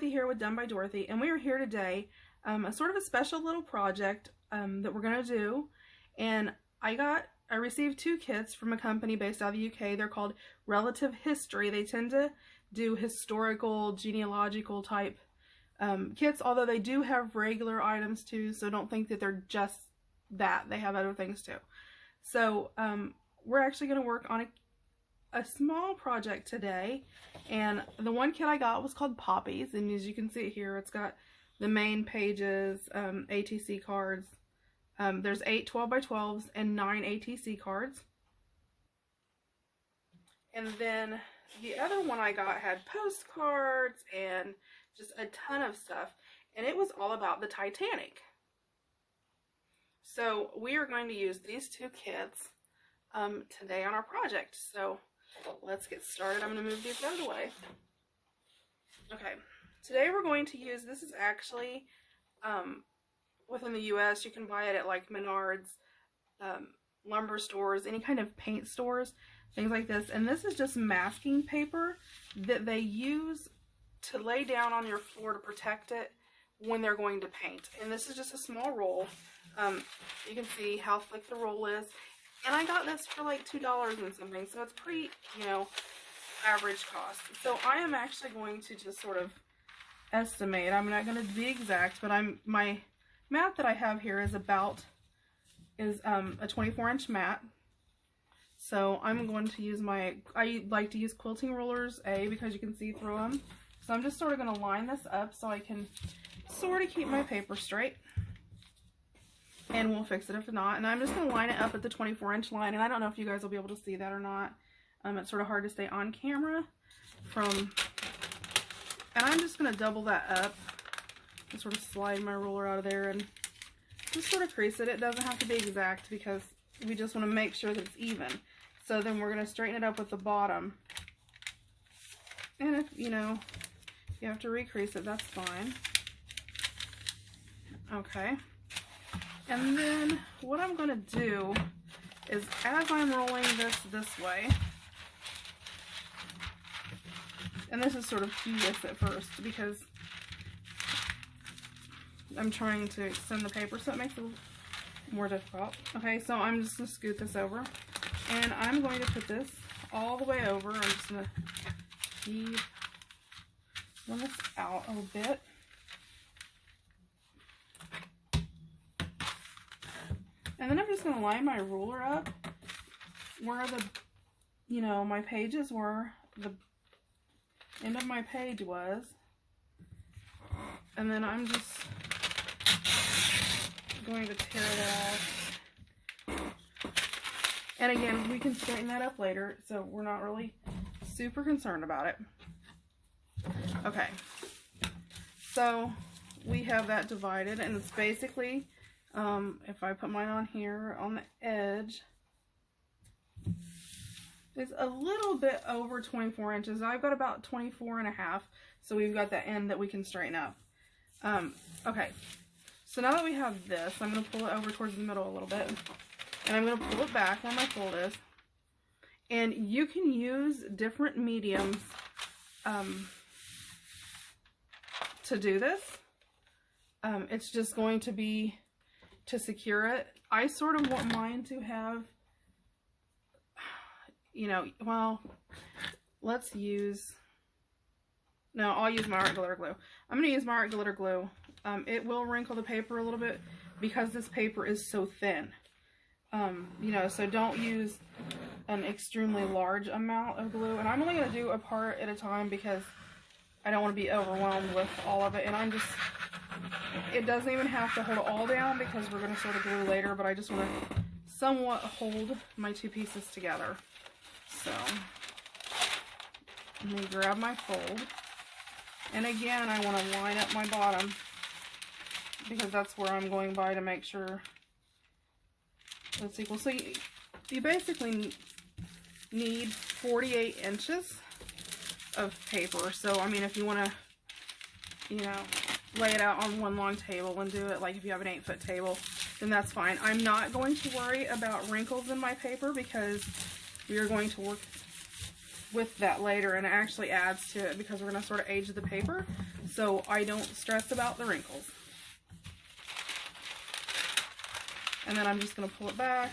Dorothy here with Done by Dorothy, and we are here today, a sort of a special little project that we're going to do. And I received 2 kits from a company based out of the UK. They're called Relative History. They tend to do historical, genealogical type kits, although they do have regular items too, so don't think that they're just that. They have other things too. So we're actually going to work on a small project today, and the one kit I got was called Poppies, and as you can see here, it's got the main pages, ATC cards. There's 8 12x12s and 9 ATC cards. And then the other one I got had postcards and just a ton of stuff, and it was all about the Titanic. So we are going to use these 2 kits today on our project. So let's get started. I'm going to move these out of the way. Okay, today we're going to use, this is actually within the US. You can buy it at like Menards, lumber stores, any kind of paint stores, things like this. And this is just masking paper that they use to lay down on your floor to protect it when they're going to paint. And this is just a small roll. You can see how thick the roll is. And I got this for like $2 and something, so it's pretty, you know, average cost. So I am actually going to just sort of estimate. I'm not going to be exact, but my mat that I have here is a 24-inch mat. So I'm going to use I like to use quilting rulers, because you can see through them. So I'm just sort of going to line this up so I can sort of keep my paper straight. And we'll fix it if not. And I'm just going to line it up at the 24-inch line. And I don't know if you guys will be able to see that or not. It's sort of hard to stay on camera and I'm just going to double that up and sort of slide my ruler out of there and just sort of crease it. It doesn't have to be exact because we just want to make sure that it's even. So then we're going to straighten it up with the bottom. And if you have to recrease it, that's fine. Okay. And then what I'm going to do is, as I'm rolling this way, and this is sort of tedious at first because I'm trying to extend the paper, so it makes it more difficult. Okay, so I'm just going to scoot this over, and I'm going to put this all the way over. I'm just going to keep this out a little bit. And then I'm just going to line my ruler up where my pages were, the end of my page was. And then I'm just going to tear it off. And again, we can straighten that up later, so we're not really super concerned about it. Okay, so we have that divided, and it's basically, if I put mine on here on the edge, it's a little bit over 24 inches. I've got about 24.5, so we've got that end that we can straighten up. Okay, so now that we have this, I'm going to pull it over towards the middle a little bit, and I'm going to pull it back where my fold is. And you can use different mediums to do this. It's just going to be to secure it. I sort of want mine to have, well, I'll use my art glitter glue. I'm going to use my art glitter glue. It will wrinkle the paper a little bit because this paper is so thin. So don't use an extremely large amount of glue. And I'm only going to do a part at a time because I don't want to be overwhelmed with all of it. And it doesn't even have to hold it all down because we're going to sort of glue later, but I just want to somewhat hold my 2 pieces together. So let me grab my fold. And again, I want to line up my bottom because that's where I'm going by to make sure that's equal. So you basically need 48 inches of paper. So, I mean, if you want to, lay it out on one long table and do it like if you have an 8-foot table, then that's fine. I'm not going to worry about wrinkles in my paper because we are going to work with that later, and it actually adds to it because we're going to sort of age the paper. so I don't stress about the wrinkles. And then I'm just going to pull it back.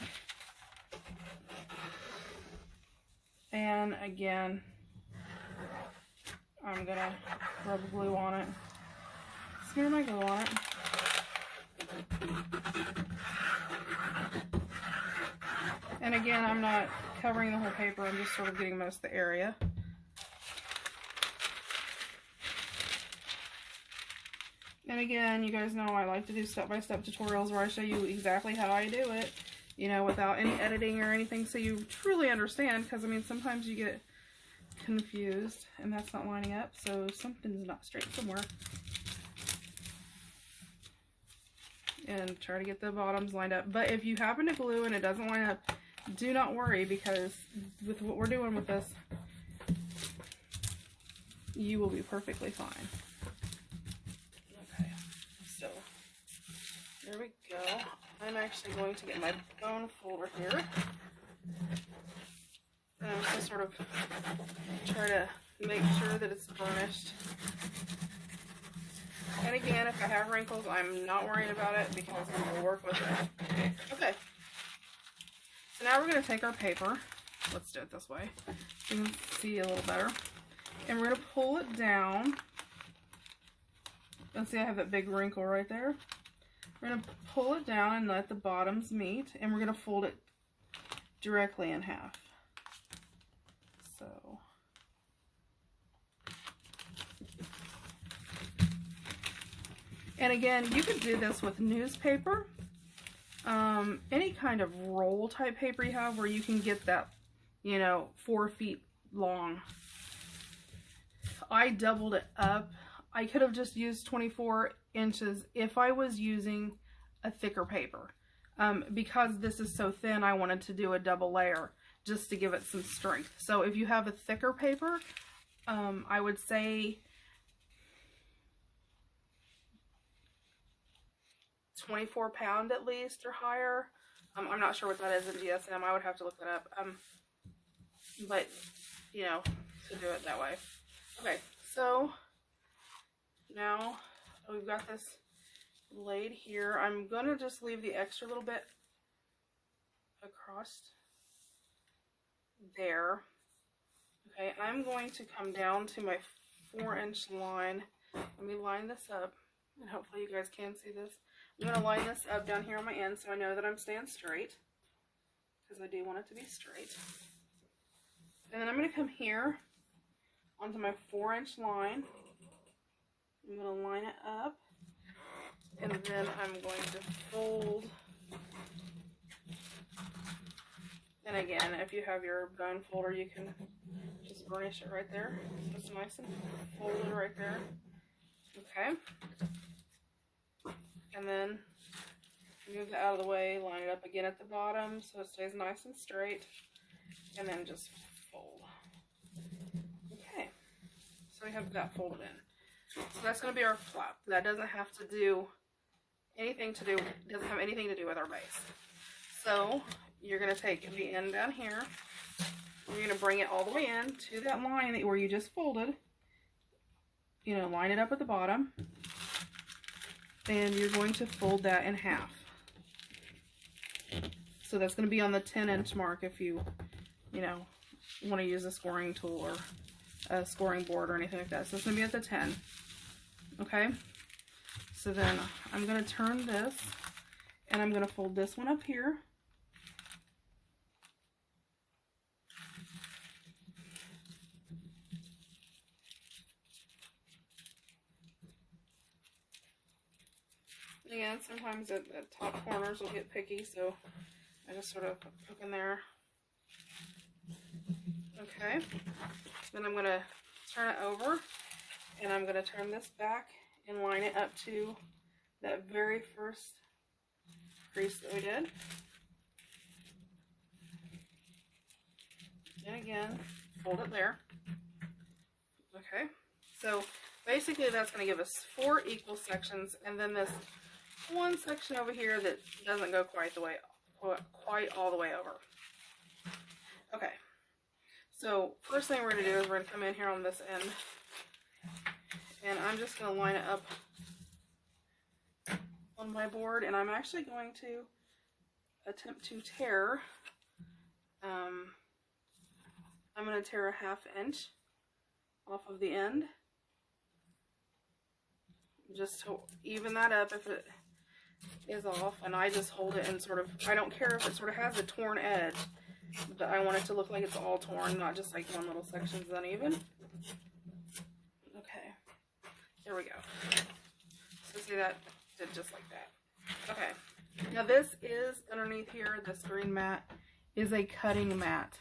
And again, I'm going to rub glue on it. Smear my glue on it. And again, I'm not covering the whole paper, I'm just sort of getting most of the area. And again, you guys know I like to do step-by-step tutorials where I show you exactly how I do it, you know, without any editing or anything, so you truly understand, because I mean, sometimes you get confused and that's not lining up, so something's not straight somewhere. And try to get the bottoms lined up. But if you happen to glue and it doesn't line up, do not worry, because with what we're doing with this, you will be perfectly fine. Okay, so there we go. I'm actually going to get my bone folder here. And I'm going to sort of try to make sure that it's burnished. And again, if I have wrinkles, I'm not worrying about it because I'm going to work with it. Okay. So now we're going to take our paper. Let's do it this way. You can see a little better. And we're going to pull it down. And see, I have that big wrinkle right there. We're going to pull it down and let the bottoms meet. And we're going to fold it directly in half. So... And again, you could do this with newspaper, any kind of roll type paper you have where you can get that, you know, 4 feet long. I doubled it up. I could have just used 24 inches if I was using a thicker paper. Because this is so thin, I wanted to do a double layer just to give it some strength. So if you have a thicker paper, I would say 24 pound at least or higher. I'm not sure what that is in DSM. I would have to look that up. But, you know, to do it that way. Okay, so now we've got this laid here. I'm going to just leave the extra little bit across there. Okay, I'm going to come down to my 4-inch line. Let me line this up, and hopefully you guys can see this. I'm going to line this up down here on my end so I know that I'm staying straight, because I do want it to be straight. And then I'm going to come here onto my 4-inch line. I'm going to line it up, and then I'm going to fold. And again, if you have your bone folder, you can just burnish it right there. So it's nice and folded right there. Okay. And then move that out of the way, line it up again at the bottom so it stays nice and straight, and then just fold. Okay, so we have that folded in. So that's going to be our flap. That doesn't have to do anything to do, doesn't have anything to do with our base. So you're going to take the end down here, and you're going to bring it all the way in to that line where you just folded. You know, line it up at the bottom. And you're going to fold that in half. So that's going to be on the 10-inch mark if you know, want to use a scoring tool or a scoring board or anything like that. So it's going to be at the 10. Okay? So then I'm going to turn this, and I'm going to fold this one up here. Again, sometimes the top corners will get picky, so I just sort of poke in there. Okay, then I'm going to turn it over, and I'm going to turn this back and line it up to that very first crease that we did. And again, fold it there. Okay, so basically that's going to give us 4 equal sections, and then this one section over here that doesn't go quite all the way over. Okay, so first thing we're going to do is we're going to come in here on this end, And I'm just going to line it up on my board, and I'm actually going to attempt to tear. I'm going to tear a 1/2 inch off of the end, just to even that up if it is off, and I just hold it and sort of, I don't care if it sort of has a torn edge, but I want it to look like it's all torn, not just like one little section's uneven. Okay, there we go. So see, that did just like that. Okay, now this is underneath here, this green mat is a cutting mat.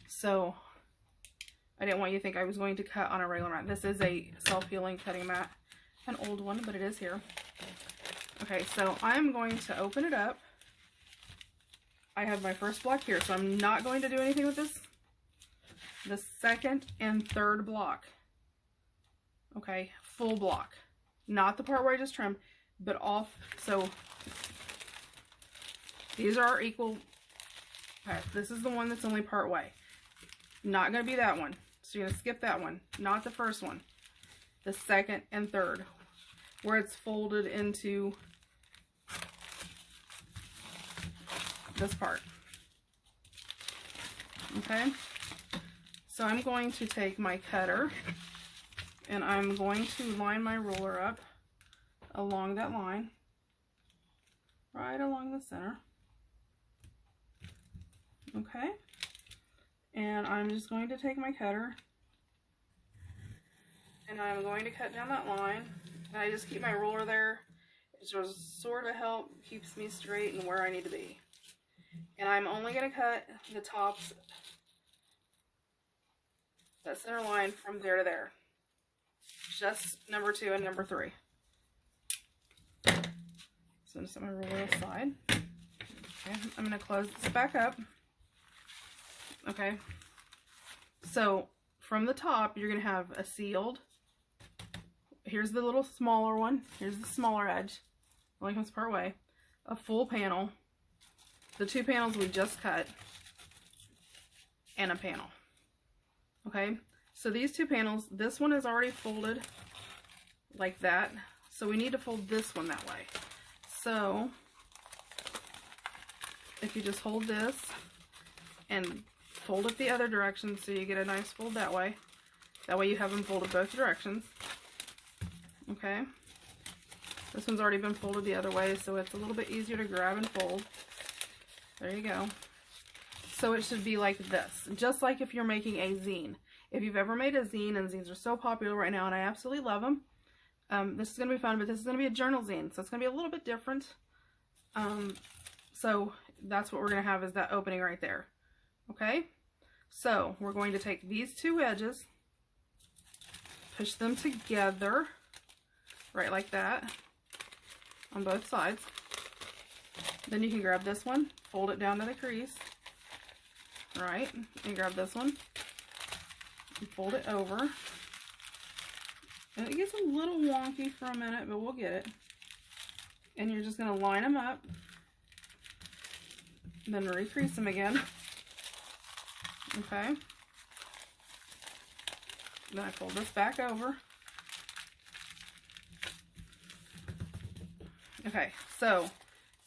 So I didn't want you to think I was going to cut on a regular mat. This is a self-healing cutting mat, an old one, but it is here. Okay, so I'm going to open it up. I have my first block here, so I'm not going to do anything with this. The second and third block. Okay, full block. Not the part where I just trimmed, but off. So these are our equal. Okay, this is the one that's only part way. Not going to be that one. So you're going to skip that one. Not the first one. The second and third, where it's folded into this part. Okay, so I'm going to take my cutter and I'm going to line my ruler up along that line, right along the center. Okay, and I'm just going to take my cutter and I'm going to cut down that line, and I just keep my ruler there. It just sort of keeps me straight and where I need to be. And I'm only going to cut the tops, that center line from there to there. Just number 2 and number 3. So I'm just set my ruler aside. Okay, I'm going to close this back up. Okay, so from the top, you're going to have a sealed. Here's the little smaller one. Here's the smaller edge. Only comes part way. A full panel. The 2 panels we just cut. And a panel. Okay, so these 2 panels, this one is already folded like that. So we need to fold this one that way. So if you just hold this and fold it the other direction so you get a nice fold that way. That way you have them folded both directions. Okay. This one's already been folded the other way, so it's a little bit easier to grab and fold. There you go. So it should be like this, just like if you're making a zine. If you've ever made a zine, and zines are so popular right now, and I absolutely love them. This is going to be fun, but this is going to be a journal zine, so it's going to be a little bit different. So that's what we're going to have, is that opening right there. Okay, so we're going to take these 2 edges, push them together, right like that, on both sides. Then you can grab this one, fold it down to the crease, right, and grab this one, and fold it over. And it gets a little wonky for a minute, but we'll get it. And you're just going to line them up, then recrease them again. Okay. Then I fold this back over. Okay, so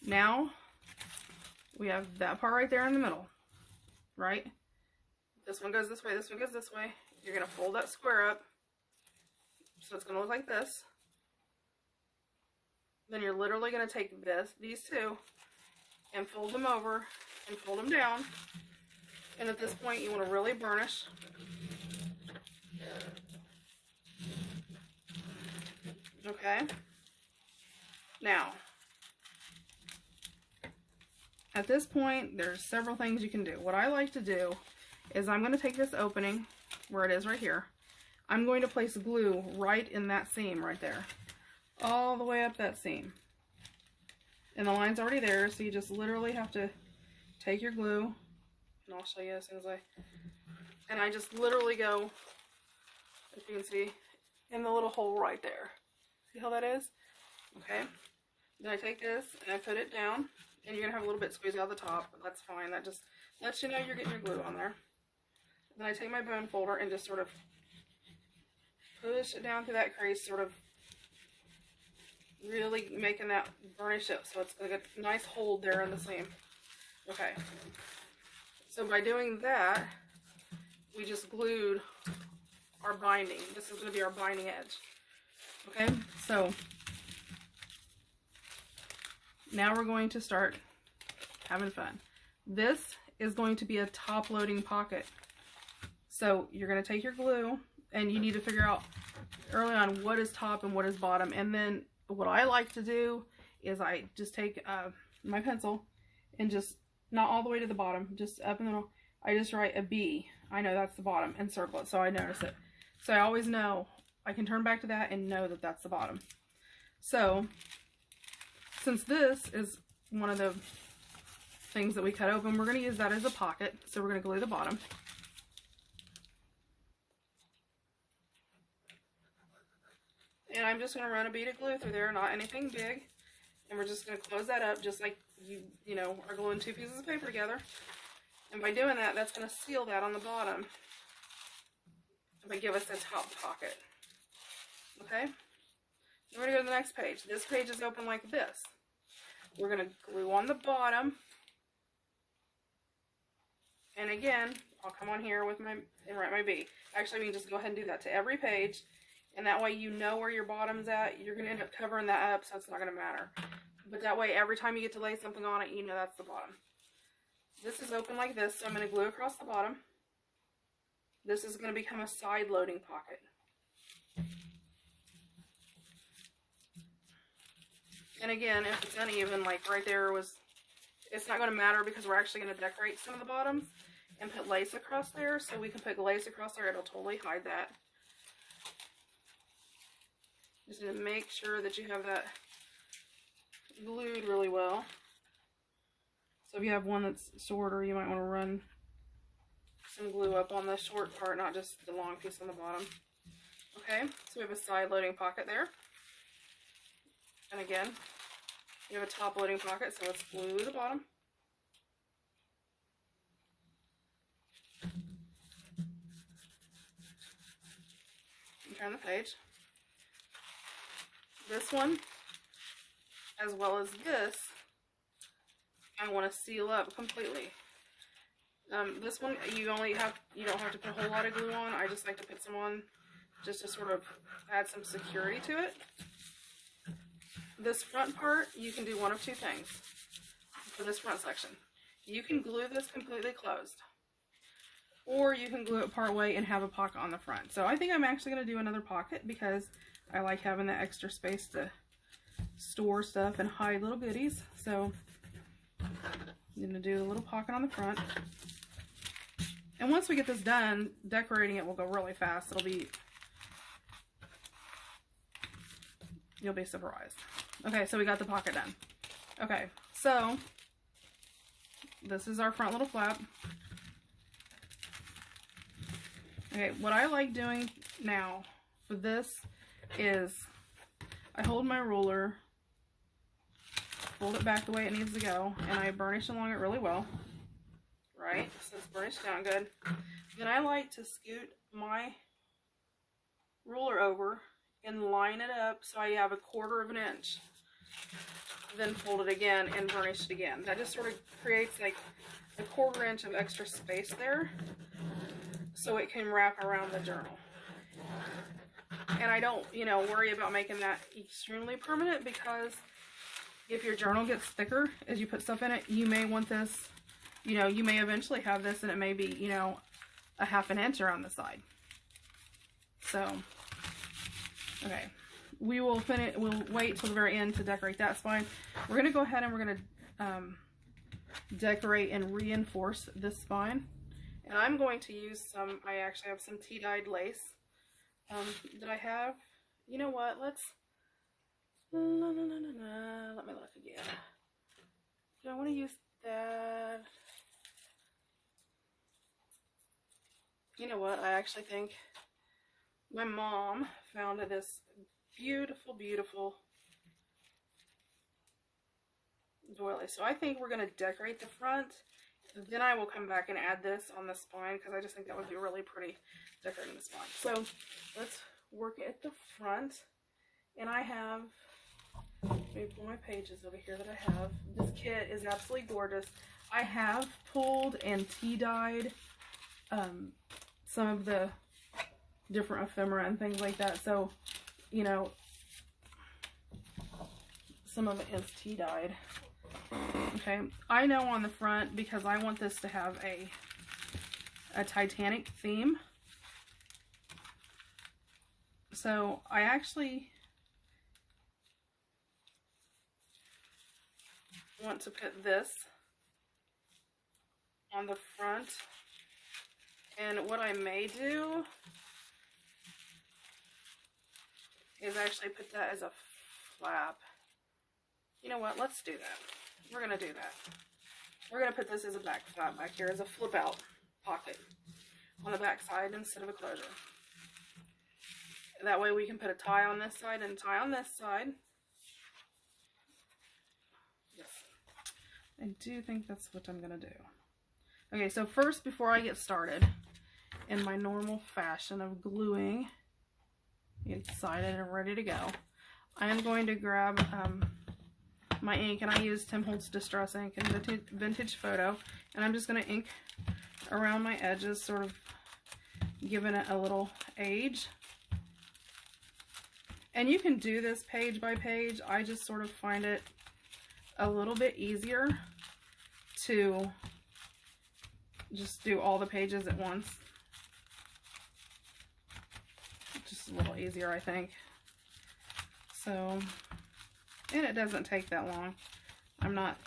now we have that part right there in the middle, right? This one goes this way, this one goes this way. You're going to fold that square up, so it's going to look like this. Then you're literally going to take these 2, and fold them over and fold them down. And at this point, you want to really burnish. Okay. Now, at this point, there's several things you can do. What I like to do is I'm going to take this opening, where it is right here. I'm going to place glue right in that seam right there. All the way up that seam. And the line's already there, so you just literally have to take your glue, and I'll show you as soon as I just literally go, if you can see, in the little hole right there. See how that is? Okay. Then I take this and I put it down, and you're going to have a little bit squeezed out the top, but that's fine. That just lets you know you're getting your glue on there. Then I take my bone folder and just sort of push it down through that crease, sort of really making that burnish it so it's going to get a nice hold there in the seam. Okay, so by doing that, we just glued our binding. This is going to be our binding edge. Okay, so now we're going to start having fun. This is going to be a top loading pocket. So you're going to take your glue and you need to figure out early on what is top and what is bottom. And then what I like to do is I just take my pencil and just, not all the way to the bottom, just up in the middle, I just write a B. I know that's the bottom and circle it so I notice it. So I always know, I can turn back to that and know that that's the bottom. So since this is one of the things that we cut open, we're going to use that as a pocket. So we're going to glue the bottom. And I'm just going to run a bead of glue through there, not anything big. And we're just going to close that up just like you know, are gluing two pieces of paper together. And by doing that, that's going to seal that on the bottom. But give us a top pocket. Okay? Then we're going to go to the next page. This page is open like this. We're going to glue on the bottom. And again, I'll come on here with and write my B. Actually, we can just go ahead and do that to every page. And that way you know where your bottom's at. You're going to end up covering that up, so it's not going to matter. But that way, every time you get to lay something on it, you know that's the bottom. This is open like this, so I'm going to glue across the bottom. This is going to become a side loading pocket. And again, if it's uneven, like right there it's not going to matter because we're actually going to decorate some of the bottoms and put lace across there. So we can put lace across there, it'll totally hide that. Just need to make sure that you have that glued really well. So if you have one that's shorter, you might want to run some glue up on the short part, not just the long piece on the bottom. Okay, so we have a side loading pocket there. And again, you have a top loading pocket, so let's glue the bottom. And turn the page. This one, as well as this, I want to seal up completely. This one you don't have to put a whole lot of glue on. I just like to put some on just to sort of add some security to it. This front part, you can do one of two things for this front section. You can glue this completely closed, or you can glue it part way and have a pocket on the front. So I think I'm actually going to do another pocket because I like having that extra space to store stuff and hide little goodies. So I'm going to do a little pocket on the front. And once we get this done, decorating it will go really fast. You'll be surprised. Okay, so we got the pocket done. Okay, so this is our front little flap. Okay, what I like doing now for this is I hold my ruler, fold it back the way it needs to go, and I burnish along it really well. Right, so it's burnished down good. Then I like to scoot my ruler over and line it up so I have 1/4 of an inch. Then fold it again and burnish it again. That just sort of creates like 1/4 inch of extra space there so it can wrap around the journal. And I don't, worry about making that extremely permanent, because if your journal gets thicker as you put stuff in it, you may want this, you may eventually have this and it may be, 1/2 inch around the side. So, okay. We'll wait till the very end to decorate that spine. We're going to go ahead and we're going to decorate and reinforce this spine. And I'm going to use I actually have some tea-dyed lace that I have. You know what, let me look again. Do I want to use that? You know what, I actually think my mom found this beautiful, beautiful doily. So I think we're going to decorate the front. Then I will come back and add this on the spine, because I just think that would be really pretty decorating the spine. So let's work at the front. And I have, let me pull my pages over here that I have. This kit is absolutely gorgeous. I have pulled and tea-dyed some of the different ephemera and things like that. So, you know, some of it is tea-dyed. Okay, I know on the front, because I want this to have a Titanic theme. So I actually want to put this on the front, and what I may do is actually put that as a flap. You know what, let's do that. We're gonna do that. We're gonna put this as a back flap back here, as a flip out pocket on the back side instead of a closure. That way we can put a tie on this side and a tie on this side. Yes, I do think that's what I'm gonna do. Okay, so first, before I get started, in my normal fashion of gluing, get excited and ready to go, I am going to grab my ink, and I use Tim Holtz Distress ink and Vintage Photo, and I'm just going to ink around my edges, sort of giving it a little age. And you can do this page by page. I just sort of find it a little bit easier to just do all the pages at once. Just a little easier, I think. So, and it doesn't take that long. I'm not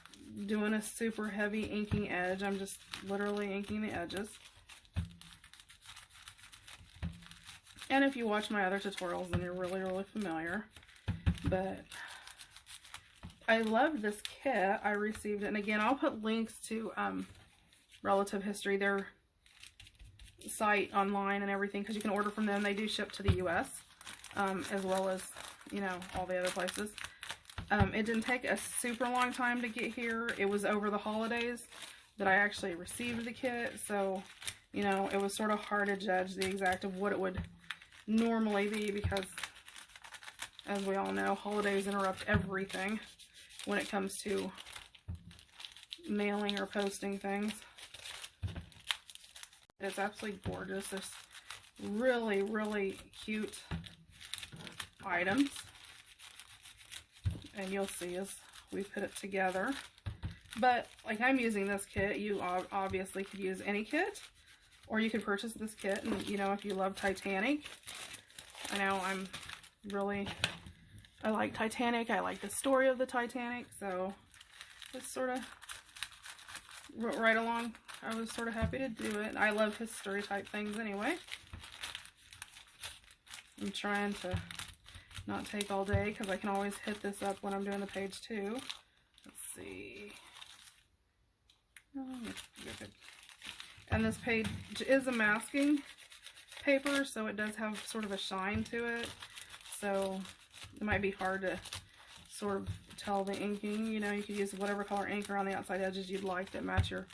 doing a super heavy inking edge. I'm just literally inking the edges. And if you watch my other tutorials, then you're really, really familiar. But I love this kit. I received it. And again, I'll put links to Relative History, their site online and everything, because you can order from them. They do ship to the US, as well as, you know, all the other places. It didn't take a super long time to get here. It was over the holidays that I actually received the kit, so, you know, it was sort of hard to judge the exact of what it would normally be, because, as we all know, holidays interrupt everything when it comes to mailing or posting things. It's absolutely gorgeous. There's really, really cute items, and you'll see as we put it together. But like, I'm using this kit. You obviously could use any kit, or you could purchase this kit. And you know, if you love Titanic, I know I like Titanic. I like the story of the Titanic, so it's sort of right along. I was sort of happy to do it. I love history type things anyway. I'm trying to not take all day, because I can always hit this up when I'm doing the page too. Let's see. Oh, good. And this page is a masking paper, so it does have sort of a shine to it. So it might be hard to sort of tell the inking. You know, you could use whatever color ink around the outside edges you'd like that match your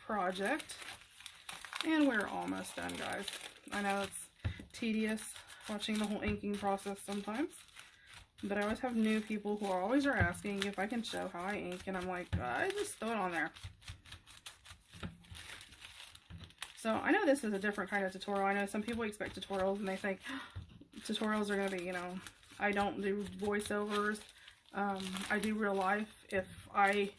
project. And we're almost done, guys. I know it's tedious watching the whole inking process sometimes, but I always have new people who always are asking if I can show how I ink, and I'm like, I just throw it on there. So I know this is a different kind of tutorial. I know some people expect tutorials and they think tutorials are going to be, you know, I don't do voiceovers. I do real life. If I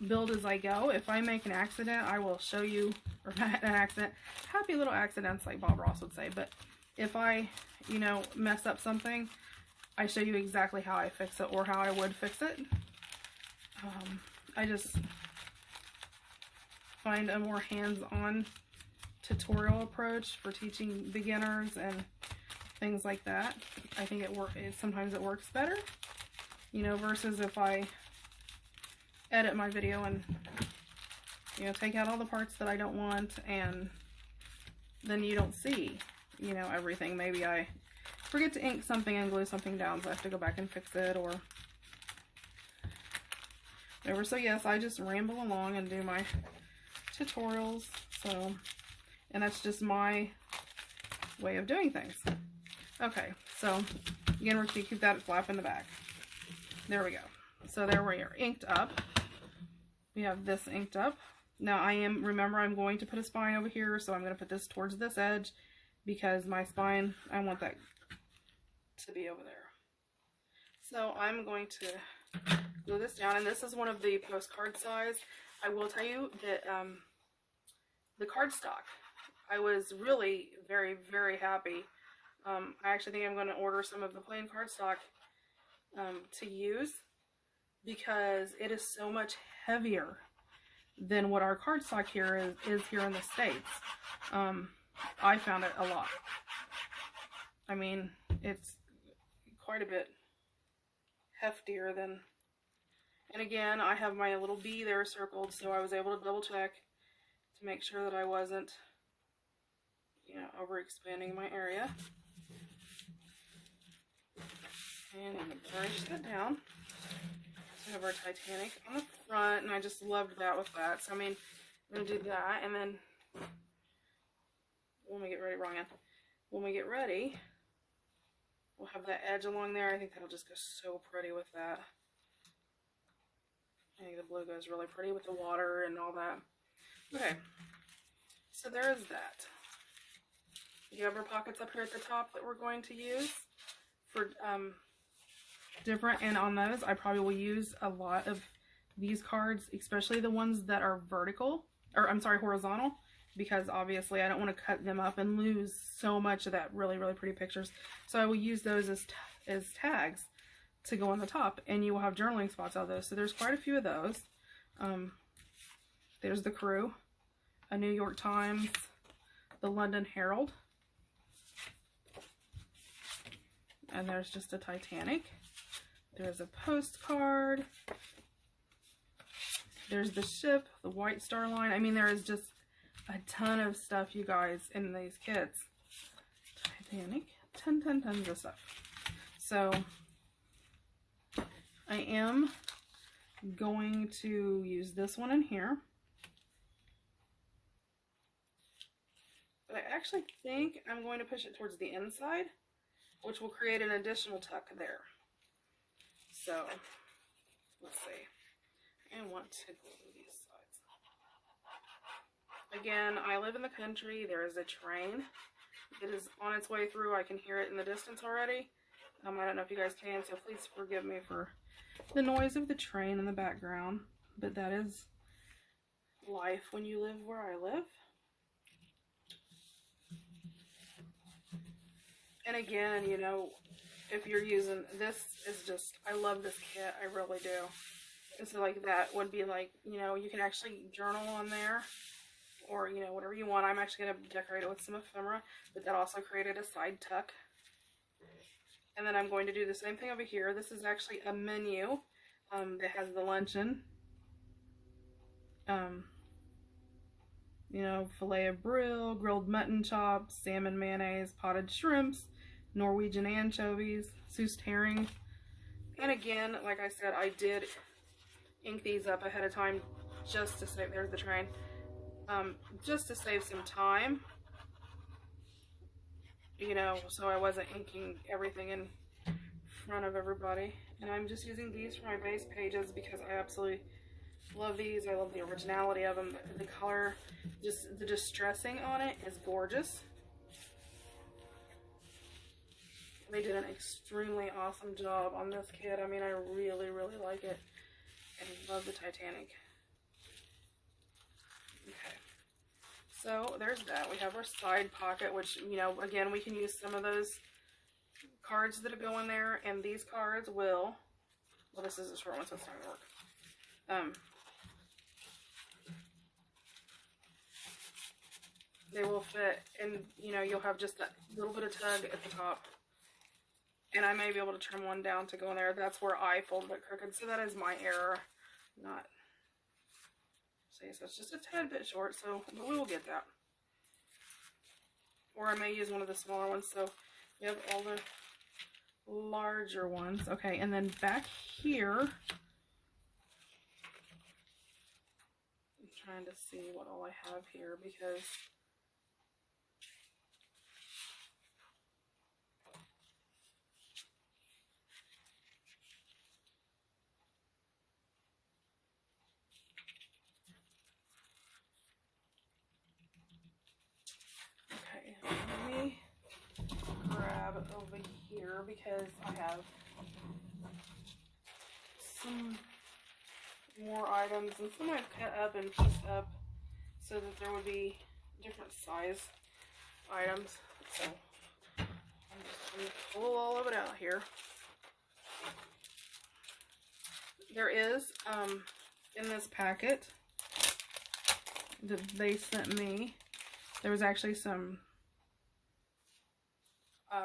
build as I go, if I make an accident, I will show you, or not an accident, happy little accidents like Bob Ross would say. But if I, you know, mess up something, I show you exactly how I fix it, or how I would fix it. I just find a more hands-on tutorial approach for teaching beginners and things like that. I think sometimes it works better, you know, versus if I edit my video and, you know, take out all the parts that I don't want, and then you don't see, you know, everything. Maybe I forget to ink something and glue something down, so I have to go back and fix it, or whatever. So yes, I just ramble along and do my tutorials. So, and that's just my way of doing things. Okay, so again, we're going to keep that flap in the back. There we go. So there we are, inked up. We have this inked up. Now remember I'm going to put a spine over here, so I'm going to put this towards this edge because my spine, I want that to be over there. So I'm going to glue this down, and this is one of the postcard size. I will tell you that the cardstock, I was really very, very happy. I actually think I'm going to order some of the plain cardstock to use because it is so much heavier than what our cardstock here is here in the States. I found it a lot. I mean, it's quite a bit heftier than, and again, I have my little B there circled, so I was able to double check to make sure that I wasn't, you know, over expanding my area. And I'm going to burnish that down. So we have our Titanic on the front, and I just loved that with that. So I mean, I'm going to do that, and then when we get ready, when we get ready, we'll have that edge along there. I think that'll just go so pretty with that. I think the blue goes really pretty with the water and all that. Okay, so there's that. You have our pockets up here at the top that we're going to use for different, and on those I probably will use a lot of these cards, especially the ones that are vertical, or I'm sorry, horizontal, because obviously I don't want to cut them up and lose so much of that really, really pretty pictures. So I will use those as tags to go on the top, and you will have journaling spots out of those. So there's quite a few of those. There's the Crew, a New York Times, the London Herald, and there's just a Titanic. There's a postcard. There's the ship, the White Star Line. I mean, there is just a ton of stuff, you guys, in these kits. Titanic, tons of stuff. So I am going to use this one in here. But I actually think I'm going to push it towards the inside, which will create an additional tuck there. So, let's see. I want to glue these sides. Again, I live in the country. There is a train. It is on its way through. I can hear it in the distance already. I don't know if you guys can, so please forgive me for the noise of the train in the background. But that is life when you live where I live. And again, you know, if you're using, this is just, I love this kit, I really do. And so like that would be like, you know, you can actually journal on there, or, you know, whatever you want. I'm actually going to decorate it with some ephemera, but that also created a side tuck. And then I'm going to do the same thing over here. This is actually a menu that has the luncheon. You know, filet of brill, grilled mutton chops, salmon mayonnaise, potted shrimps, Norwegian anchovies, Soused herring. And again, like I said, I did ink these up ahead of time just to save, there's the train, just to save some time, you know, so I wasn't inking everything in front of everybody. And I'm just using these for my base pages because I absolutely love these. I love the originality of them. The color, just the distressing on it is gorgeous. They did an extremely awesome job on this kit. I mean, I really, really like it. And I love the Titanic. Okay. So, there's that. We have our side pocket, which, you know, again, we can use some of those cards that go in there. And these cards will, well, this is a short one, so it's not going to work. They will fit, and, you know, you'll have just that little bit of tug at the top. And I may be able to trim one down to go in there. That's where I folded it crooked. So that is my error. Not. See, so it's just a tad bit short. So, but we will get that. Or I may use one of the smaller ones. So we have all the larger ones. Okay, and then back here, I'm trying to see what all I have here because here because I have some more items, and some I've cut up and pieced up so that there would be different size items. So I'm just going to pull all of it out here. There is, in this packet that they sent me, there was actually some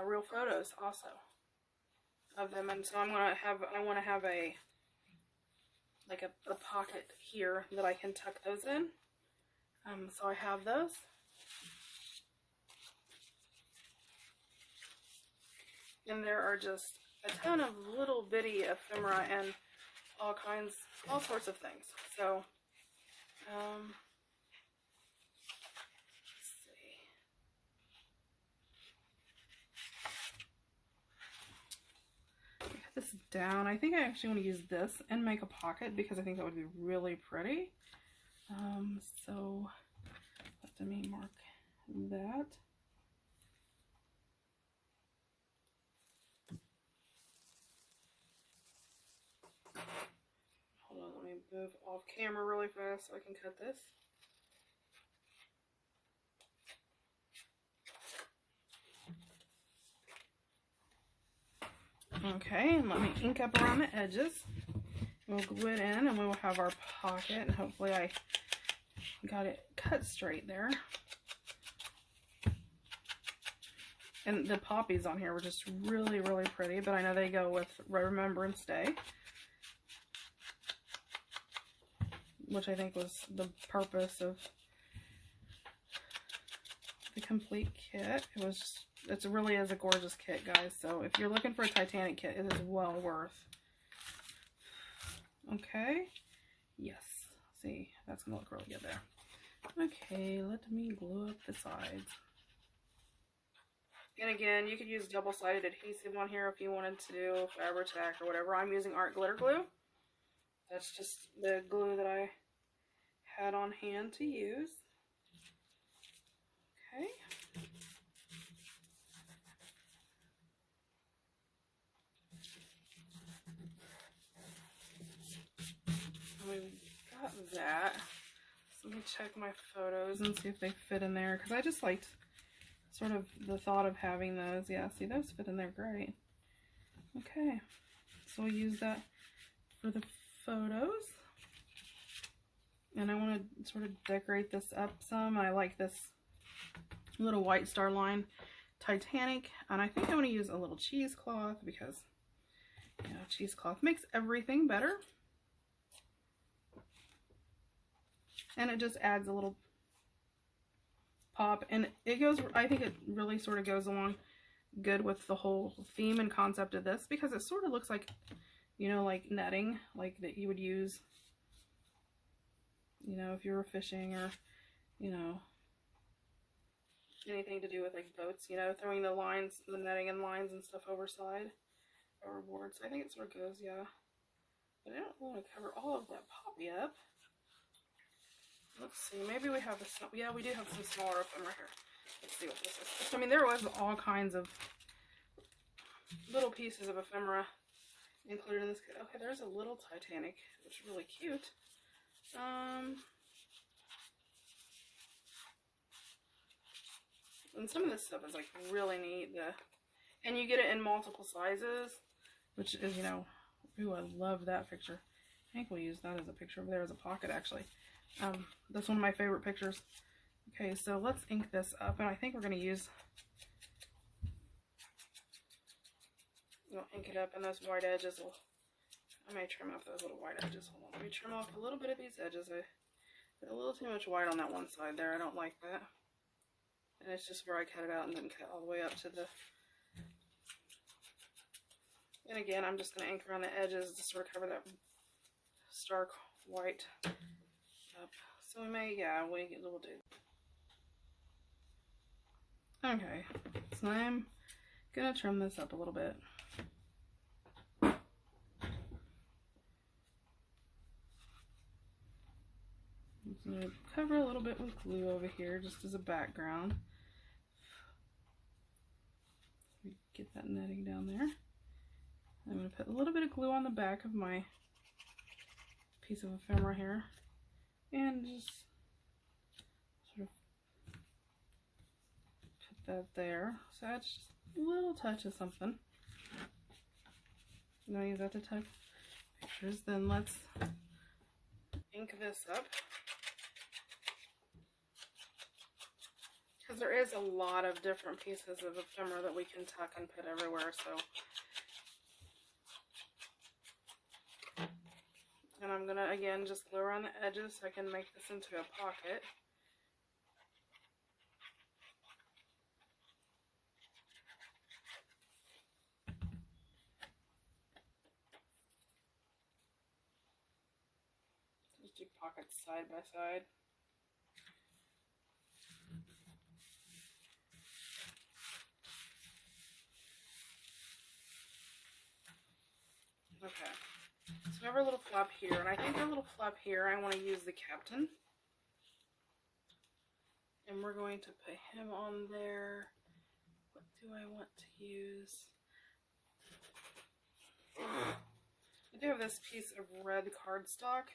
real photos also of them, and so I want to have a pocket here that I can tuck those in. So I have those. And there are just a ton of little bitty ephemera and all sorts of things. So, let's see. Cut this down. I think I actually want to use this and make a pocket because I think that would be really pretty. So let me mark that. Hold on, let me move off camera really fast so I can cut this. Okay, and let me ink up around the edges. We'll glue it in and we will have our pocket, and hopefully I got it cut straight there. And the poppies on here were just really, really pretty, but I know they go with Remembrance Day, which I think was the purpose of the complete kit. It really is a gorgeous kit, guys. So if you're looking for a Titanic kit, it is well worth. Okay. Yes. See, that's gonna look really good there. Okay, let me glue up the sides. And again, you could use double-sided adhesive on here if you wanted to do Fabri-Tac or whatever. I'm using art glitter glue. That's just the glue that I had on hand to use. Okay. We've got that. So let me check my photos and see if they fit in there, because I just liked sort of the thought of having those. Yeah, see, those fit in there great. Okay, so we'll use that for the photos. And I want to sort of decorate this up some. I like this little white star line Titanic, and I think I want to use a little cheesecloth because, you know, cheesecloth makes everything better. And it just adds a little pop, and it goes, I think it really sort of goes along good with the whole theme and concept of this, because it sort of looks like, you know, like netting, like that you would use, you know, if you were fishing, or, you know, anything to do with like boats, you know, throwing the lines, the netting and lines and stuff overboard. So I think it sort of goes, yeah. But I don't want to cover all of that poppy up. Let's see, maybe we have this. Yeah, we do have some smaller ephemera here. Let's see what this is. I mean, there was all kinds of little pieces of ephemera included in this kit. Okay, there's a little Titanic, which is really cute. And some of this stuff is like really neat. And you get it in multiple sizes, which is, you know, ooh, I love that picture. I think we'll use that as a picture over there as a pocket, actually. That's one of my favorite pictures. Okay, so let's ink this up, and I think we're going to use, we'll ink it up, and those white edges will, I may trim off those little white edges. Hold on, let me trim off a little bit of these edges. I put a little too much white on that one side there. I don't like that. And it's just where I cut it out and then cut all the way up to the, and again, I'm just going to ink around the edges to sort of cover that stark white up. So we may, yeah, we'll do. Okay, so I'm going to trim this up a little bit. I'm going to cover a little bit with glue over here just as a background. get that netting down there. I'm going to put a little bit of glue on the back of my piece of ephemera here and just sort of put that there. So that's just a little touch of something. I'm going to use that to tuck pictures. Then let's ink this up, because there is a lot of different pieces of ephemera that we can tuck and put everywhere. So, and I'm gonna again just glue around the edges so I can make this into a pocket. Just do pockets side by side. Okay, so we have our little flap here, and I think our little flap here, I want to use the captain. And we're going to put him on there. What do I want to use? I do have this piece of red cardstock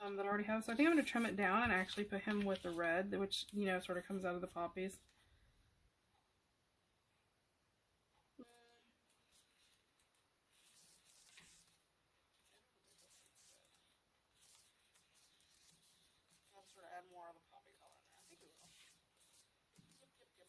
that I already have, so I think I'm going to trim it down and actually put him with the red, which, you know, sort of comes out of the poppies. Add more of the poppy color in there. I think it will. Yep.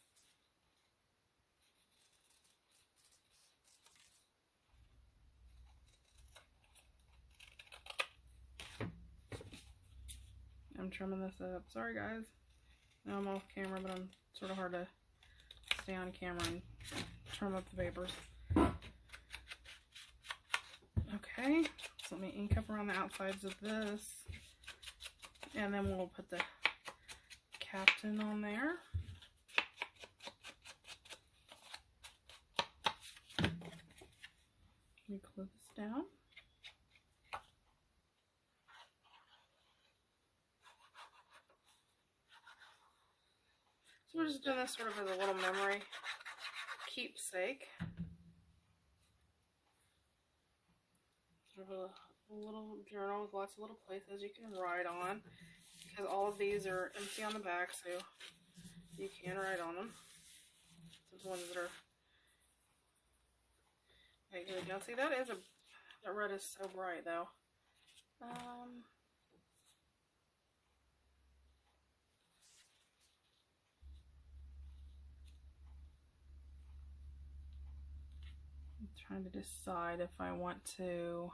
I'm trimming this up. Sorry guys. Now I'm off camera, but I'm sort of hard to stay on camera and trim up the papers. Okay, so let me ink up around the outsides of this. And then we'll put the captain on there. Let me close this down. So we're just doing this sort of as a little memory keepsake. Sort of a little journal with lots of little places you can write on, because all of these are empty on the back, so you can write on them. So the ones that are, okay, here we go. See, that red is so bright though. I'm trying to decide if I want to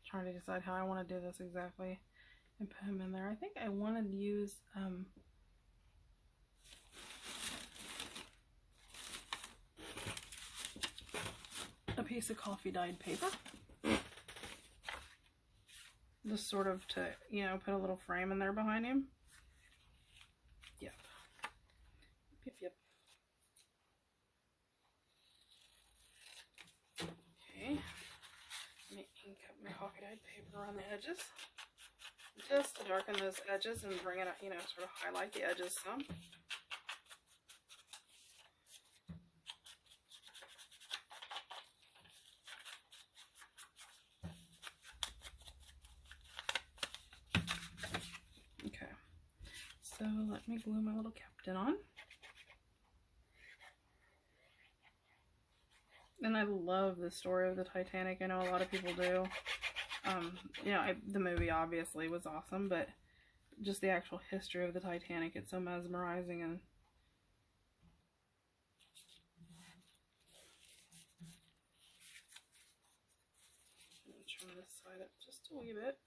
trying to decide how I want to do this exactly and put him in there. I think I want to use a piece of coffee dyed paper, just sort of to, you know, put a little frame in there behind him. Yep. Yep, yep. Okay. Let me ink up my coffee dyed paper around the edges, just to darken those edges and bring it up, you know, sort of highlight the edges some. Okay, so let me glue my little captain on. And I love the story of the Titanic. I know a lot of people do. You know, the movie obviously was awesome, but just the actual history of the Titanic, it's so mesmerizing. And trim this side up just a wee bit.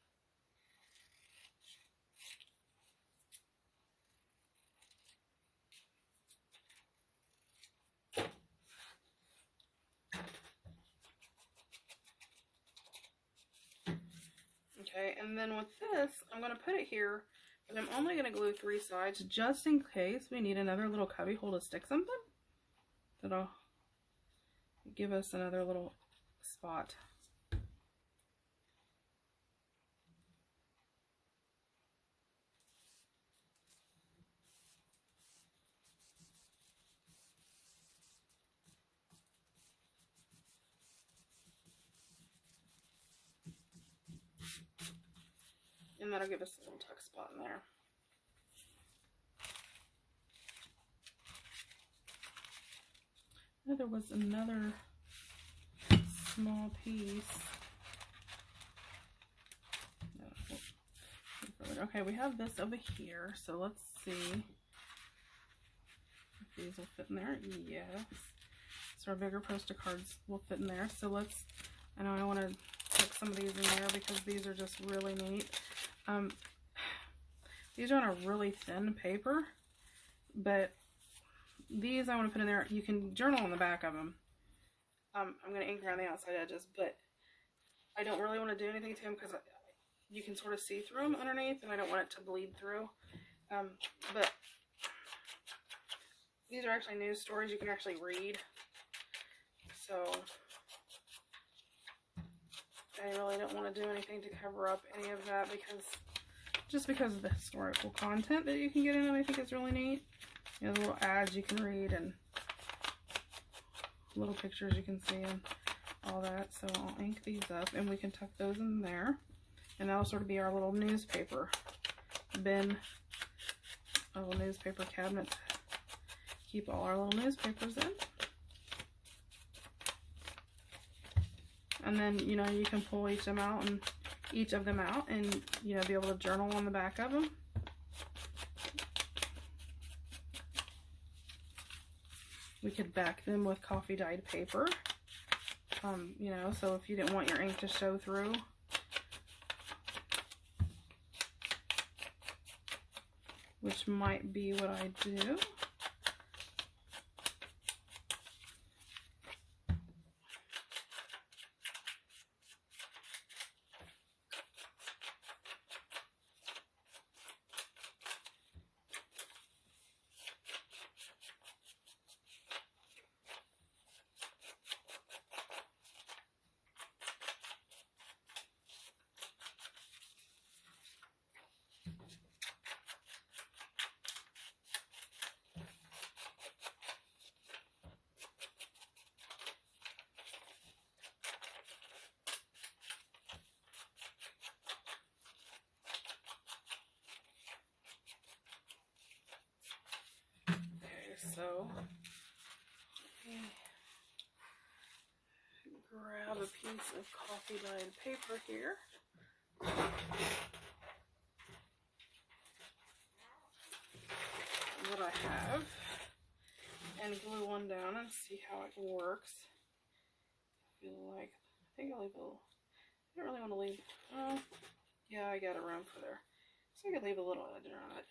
Okay, and then with this, I'm going to put it here, but I'm only going to glue 3 sides just in case we need another little cubby hole to stick something. That'll give us another little spot. And that'll give us a little tuck spot in there. There was another small piece. Okay, we have this over here, so let's see if these will fit in there. Yes. So our bigger poster cards will fit in there. So let's, I know I want to tuck some of these in there because these are just really neat. These are on a really thin paper, but these I want to put in there. You can journal on the back of them. I'm going to ink around the outside edges, but I don't really want to do anything to them because you can sort of see through them underneath, and I don't want it to bleed through. But these are actually news stories you can actually read. So I really don't want to do anything to cover up any of that because of the historical content that you can get in them. I think it's really neat. You know, the little ads you can read and little pictures you can see and all that. So I'll ink these up and we can tuck those in there. And that'll sort of be our little newspaper bin, our little newspaper cabinet to keep all our little newspapers in. And then, you know, you can pull each of them out and you know, be able to journal on the back of them. We could back them with coffee dyed paper, you know, so if you didn't want your ink to show through. Which might be what I do. So grab a piece of coffee dyed paper here. What I have, and glue one down and see how it works. I think I'll leave a little, I don't really want to leave, yeah, I got a room for there. So I could leave a little edge around it.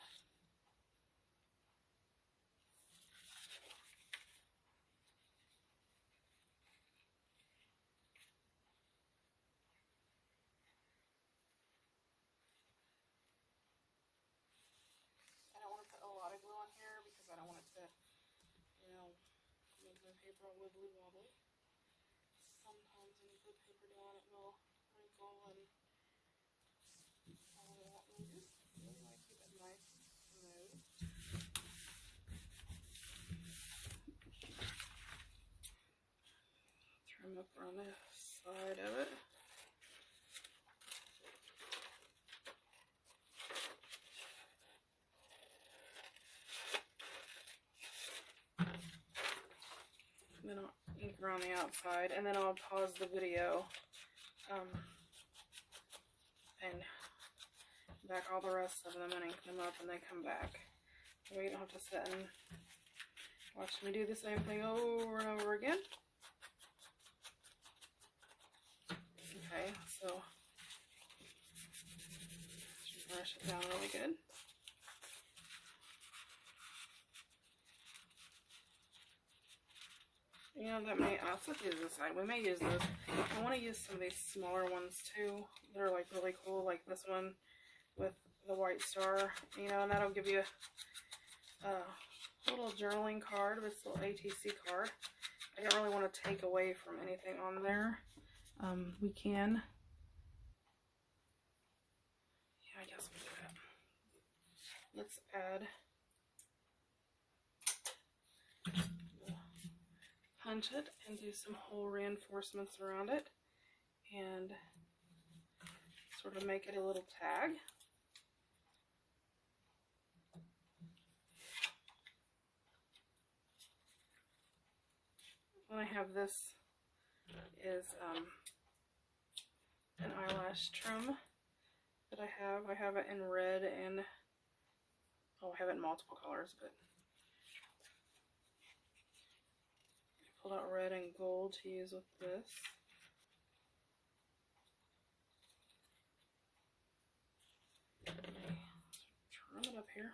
I don't want it to, you know, make my paper wibbly wobbly. Sometimes when you put paper down, it will wrinkle and all that. And I just really want to keep it nice and smooth. Trim up around the side of it. Then I'll ink around the outside, and then I'll pause the video and back all the rest of them and ink them up, and then come back. So you don't have to sit and watch me do the same thing over and over again. Okay, so just brush it down really good. You know, I'll set these aside. We may use those. I want to use some of these smaller ones too. They're like really cool, like this one with the white star, you know, and that'll give you a little journaling card with this little ATC card. I don't really want to take away from anything on there. We can. Yeah, I guess we'll do that. Let's add. Punch it and do some hole reinforcements around it and sort of make it a little tag. Then I have this is an eyelash trim that I have. I have it in red and, oh, I have it in multiple colors, but I pulled out red and gold to use with this. Trim it up here.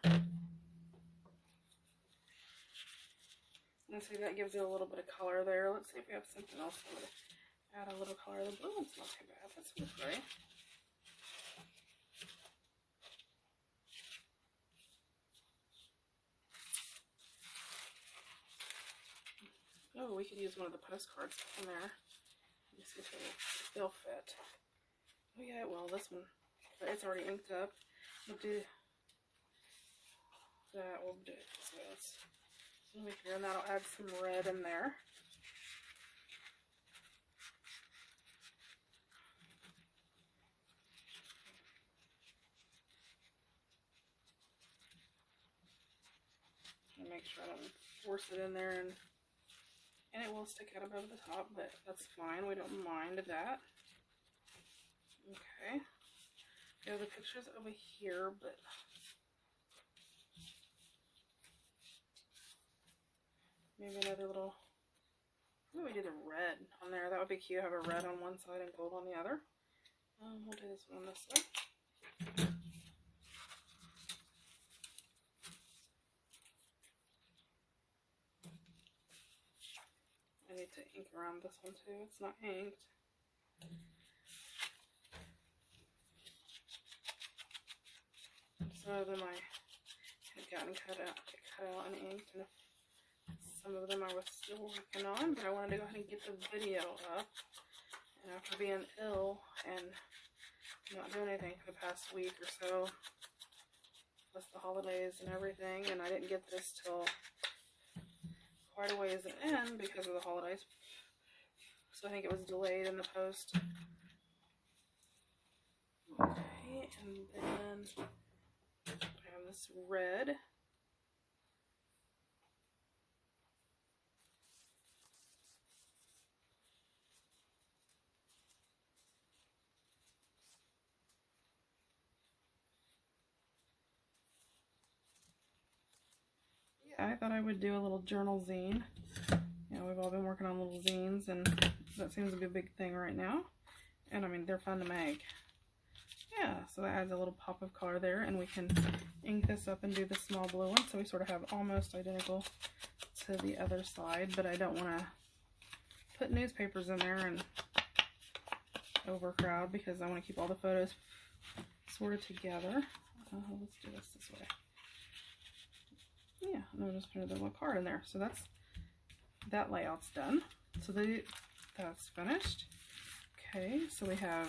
And see, that gives it a little bit of color there. Let's see if we have something else that would add a little color. The blue one's not too bad. That's sort of gray. Oh, we could use one of the postcards in there. Let me see if they'll fit. Oh yeah, well, this one, but it's already inked up. We'll do that. We'll do it this way. Let's over here, and that'll add some red in there. And make sure I don't force it in there, and it will stick out above the top, but that's fine. We don't mind that. Okay. We have the pictures over here, but maybe another little, maybe we do the red on there. That would be cute. Have a red on one side and gold on the other. We'll do this one this way. I need to ink around this one too. It's not inked. Some of them I had gotten cut out and inked, and some of them I was still working on, but I wanted to go ahead and get the video up. And after being ill and not doing anything for the past week or so, plus the holidays and everything, and I didn't get this till quite a ways in because of the holidays. So I think it was delayed in the post. Okay, and then I have this red. Yeah, I thought I would do a little journal zine. You know, we've all been working on little zines, and that seems to be a big thing right now. And I mean, they're fun to make. Yeah, so that adds a little pop of color there, and we can ink this up and do the small blue one, so we sort of have almost identical to the other side, but I don't want to put newspapers in there and overcrowd because I want to keep all the photos sort of together. Let's do this way. Yeah, and I'll just put another little card in there. So that layout's done. So that's finished. Okay, so we have,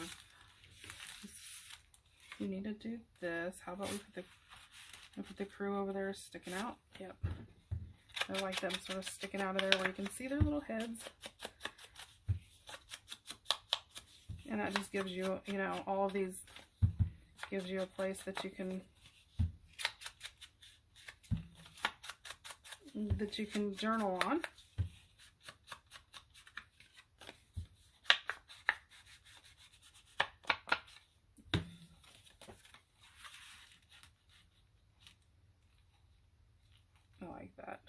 we need to do this. How about we put the crew over there sticking out? Yep. I like them sort of sticking out of there where you can see their little heads. And that just gives you, you know, all of these, gives you a place that you can journal on. I like that.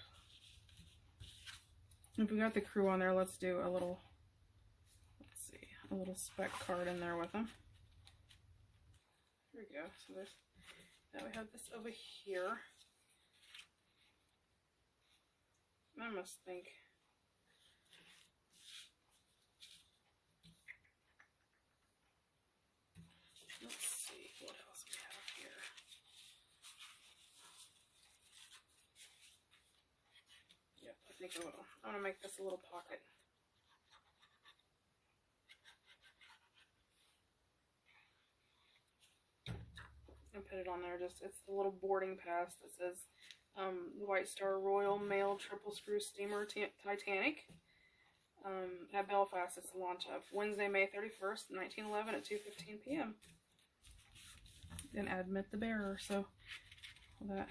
If we got the crew on there, let's do a little, let's see, a little spec card in there with them. Here we go. So there's, now we have this over here. I must think. Let's see what else we have here. Yep, I think I will. I'm gonna make this a little pocket. And put it on there. Just, it's the little boarding pass that says White Star Royal Mail Triple Screw Steamer Titanic. At Belfast, it's the launch of Wednesday, May 31st, 1911 at 2:15 p.m. And admit the bearer. So that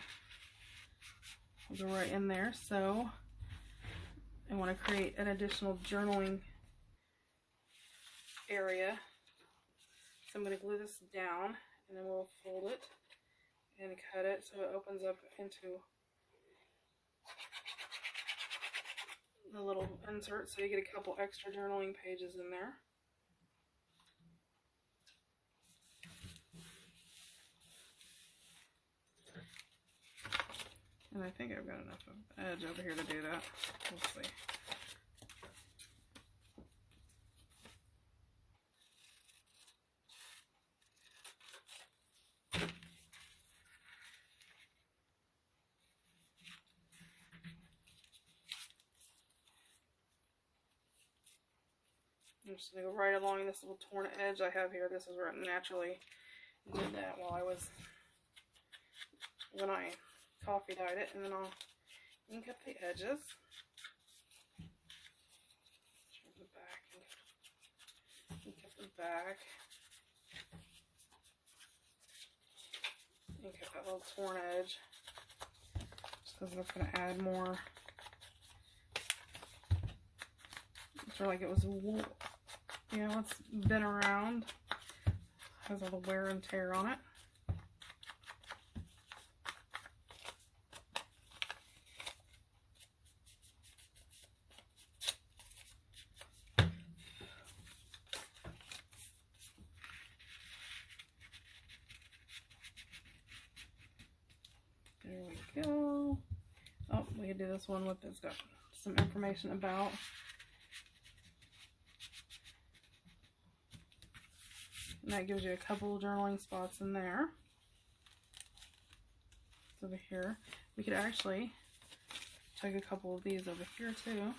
will go right in there. So I want to create an additional journaling area. So I'm going to glue this down, and then we'll fold it and cut it so it opens up into the little insert, so you get a couple extra journaling pages in there. And I think I've got enough of edge over here to do that. We'll see. I'm just going to go right along this little torn edge I have here. This is where I naturally did that when I coffee dyed it, and then I'll ink up the edges. Turn the back and ink up the back. Ink up that little torn edge, just because that's going to add more. It's like it was, you know, it's been around, has all the wear and tear on it. There we go. Oh, we can do this one with, it's got some information about. And that gives you a couple journaling spots in there. It's over here. We could actually take a couple of these over here too.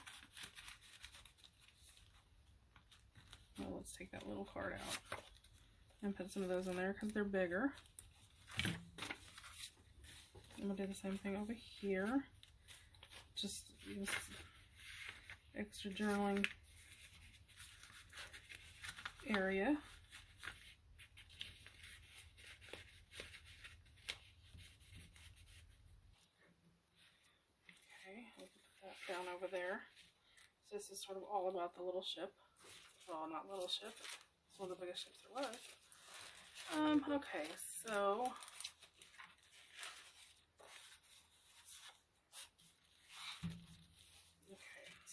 Well, let's take that little card out and put some of those in there because they're bigger. I'm going to do the same thing over here. Just use extra journaling area. Okay, we'll put that down over there. So this is sort of all about the little ship. Well, not little ship. It's one of the biggest ships there was. Okay, so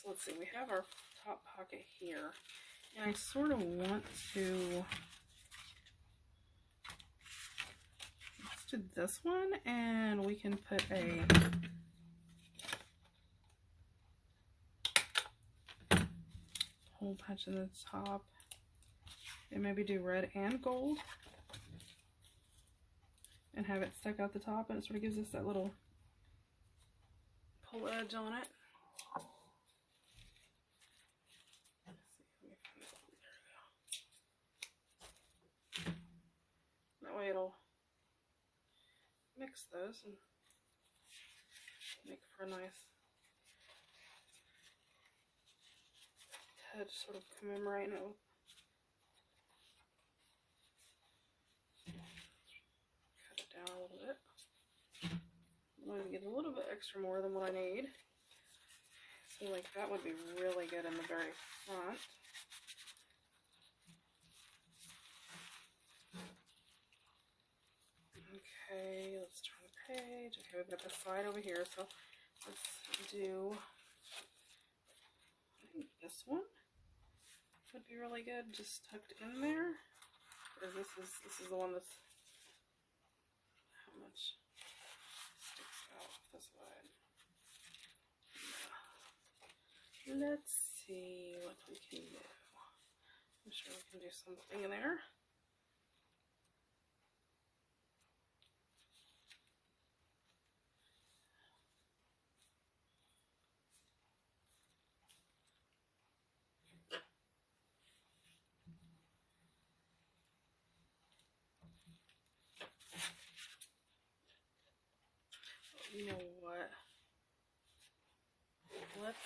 let's see, we have our top pocket here, and I sort of want to, let's do this one, and we can put a hole punch in the top, and maybe do red and gold, and have it stuck out the top, and it sort of gives us that little pull edge on it. That way it'll mix those and make for a nice head, sort of commemorating it with. Cut it down a little bit. I'm going to get a little bit extra more than what I need. So like that would be really good in the very front. Okay, let's turn the page. Okay, we've got the side over here, so let's do, I think this one would be really good, just tucked in there, because this is the one that's, how much sticks out this side. Yeah. Let's see what we can do. I'm sure we can do something in there. You know what? Let's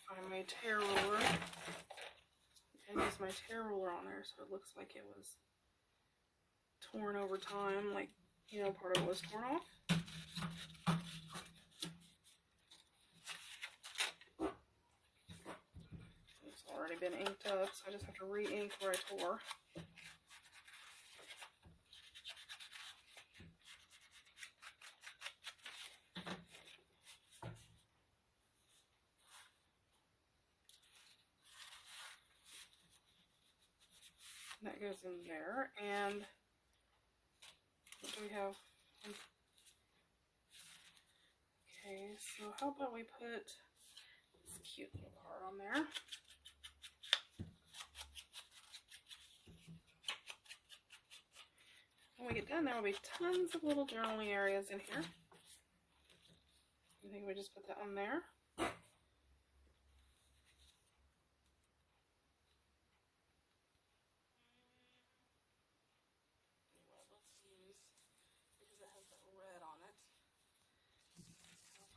find my tear ruler and use my tear ruler on there so it looks like it was torn over time, like, you know, part of it was torn off. already been inked up, so I just have to re-ink where I tore. That goes in there, and what do we have? Okay, so how about we put this cute little card on there. When we get done, there will be tons of little journaling areas in here. I think we just put that on there.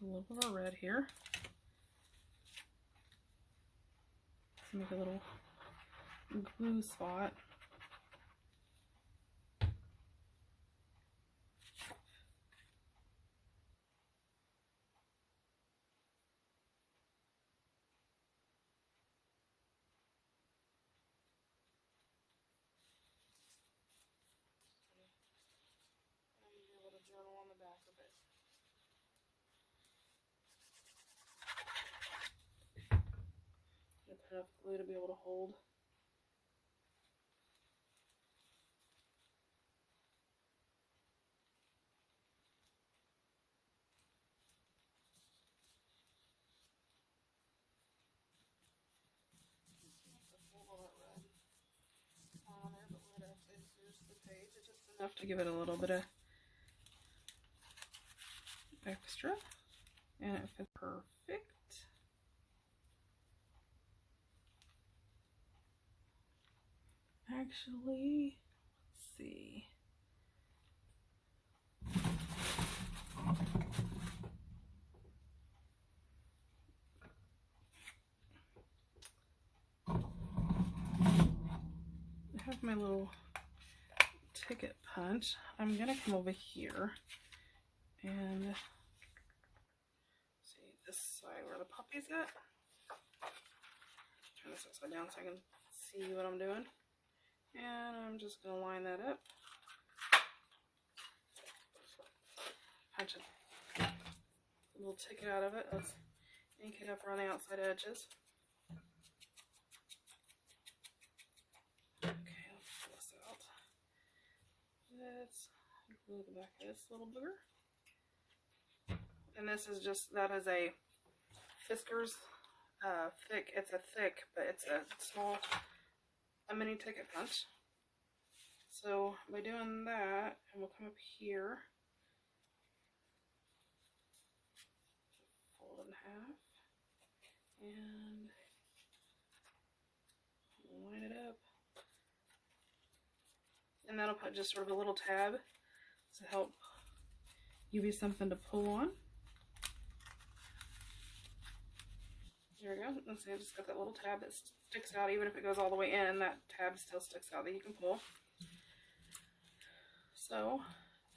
A little bit of red here. Make a little glue spot. And be able to journal on the back of it. Put enough glue to be able to hold. Enough to give it a little bit of extra, and it fits perfect. Actually, let's see. I have my little ticket punch. I'm gonna come over here and see this side where the puppy's at. Turn this upside down so I can see what I'm doing. And I'm just gonna line that up. Punch a little ticket out of it. Let's ink it up around the outside edges. Okay, let's pull this out. Let's glue the back of this little booger. And this is just, that is a Fisker's thick, it's a thick, but it's a small, a mini ticket punch. So by doing that, and we'll come up here, fold it in half, and line it up. And that'll put just sort of a little tab to help give you something to pull on. There we go. Let's see, I just got that little tab that sticks out. Even if it goes all the way in, that tab still sticks out that you can pull. So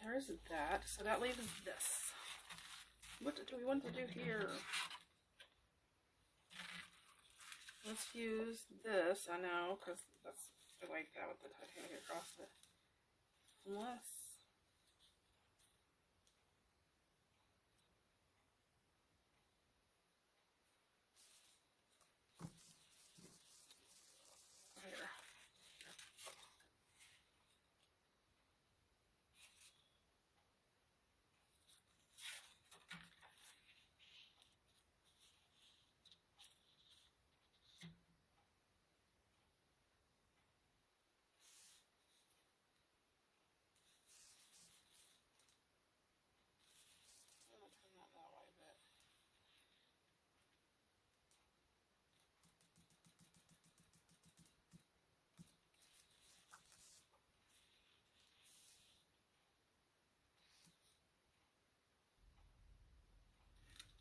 there's that. So that leaves this. What do we want to do here? Let's use this, I know, because that's, I like that with the Titanic across it. Unless, here.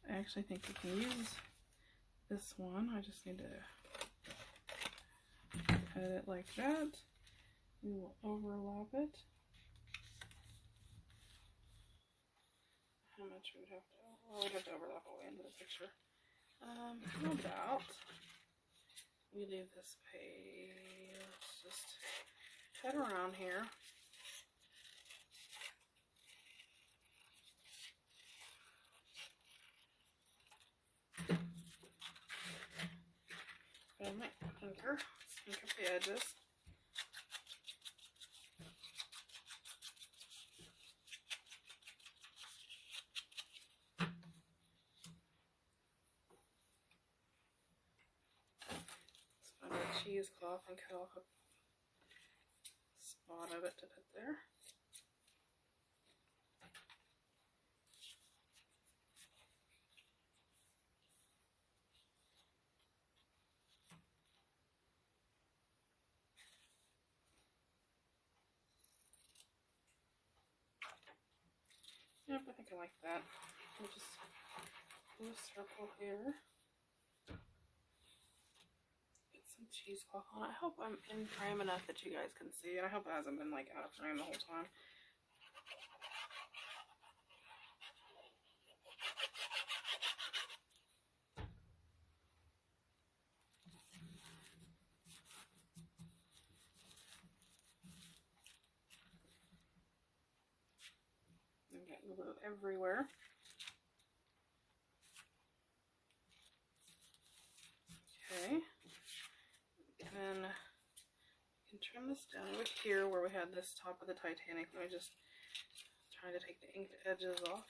I actually think we can use this one. I just need to cut it like that. We will overlap it. How much we would have to, well, we'd have to overlap away into the picture. How about we leave this page. Let's just head around here. And my inker. Let's ink up the edges. Cheesecloth and cut off a spot of it to put there. Yep, I think I like that. We'll just do a circle here. Cheesecloth on. I hope I'm in frame enough that you guys can see, and I hope it hasn't been like out of frame the whole time. I'm getting glue everywhere. Okay. And then you can trim this down over here where we had this top of the Titanic. Let me just try to take the inked edges off.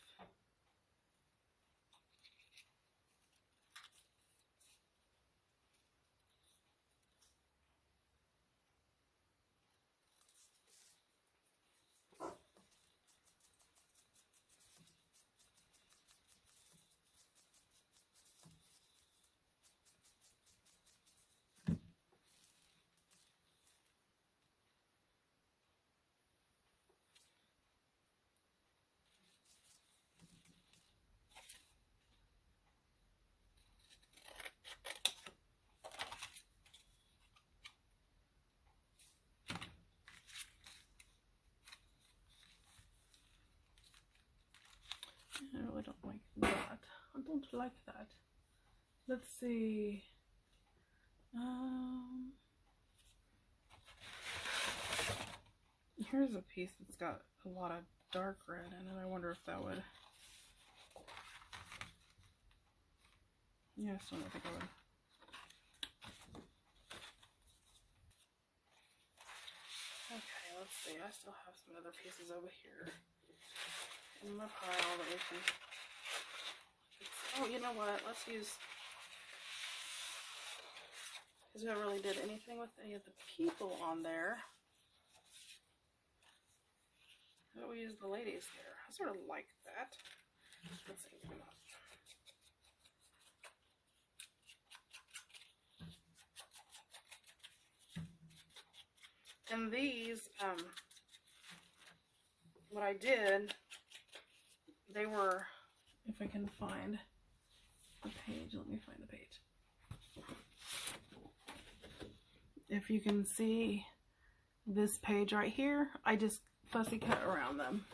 I really don't like that. I don't like that. Let's see. Here's a piece that's got a lot of dark red in it. I wonder if that would. Yeah, I still don't think I would. Okay, let's see. I still have some other pieces over here in my pile that we can. Oh, you know what? Let's use. Because we haven't really did anything with any of the people on there. How about we use the ladies there? I sort of like that. Let's see. Come on. And these, what I did, they were, if I can find the page, let me find the page. If you can see this page right here, I just fussy cut around them.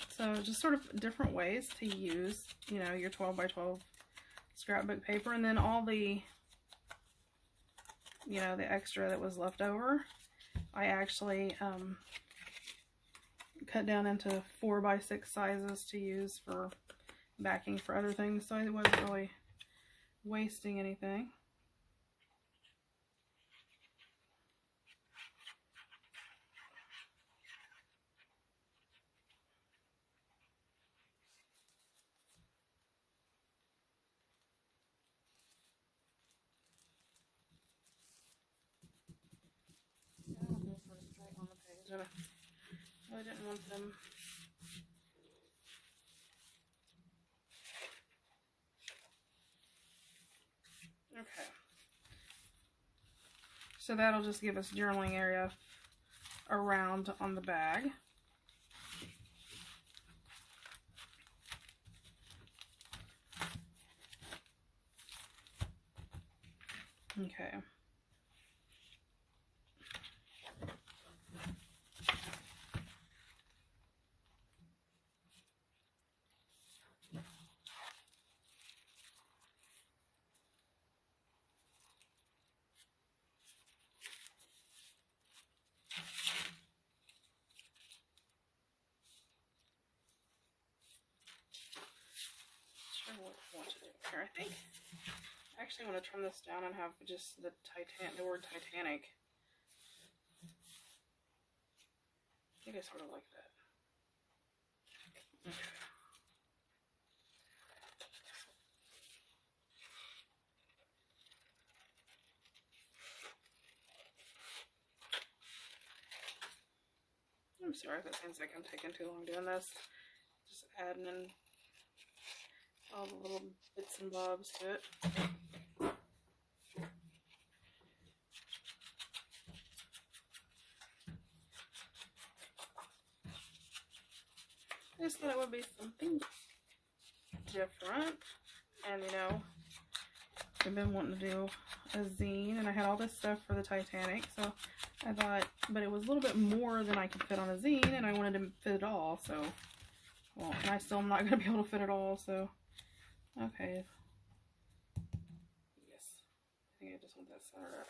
So just sort of different ways to use, you know, your 12 by 12 scrapbook paper, and then all the, you know, the extra that was left over, I actually cut down into 4 by 6 sizes to use for backing for other things, so I wasn't really wasting anything. Straight on the page. I didn't want them. Okay. So that'll just give us journaling area around on the bag. Okay. Here, I think I actually want to trim this down and have just the word Titanic. I think I sort of like that. Okay. I'm sorry if it seems like I'm taking too long doing this. Just adding in all the little bits and bobs to it. I just thought it would be something different. And you know, I've been wanting to do a zine, and I had all this stuff for the Titanic, so I thought, but it was a little bit more than I could fit on a zine, and I wanted to fit it all, so, well, and I still am not going to be able to fit it all, so, okay. Yes, I think I just want that centered up.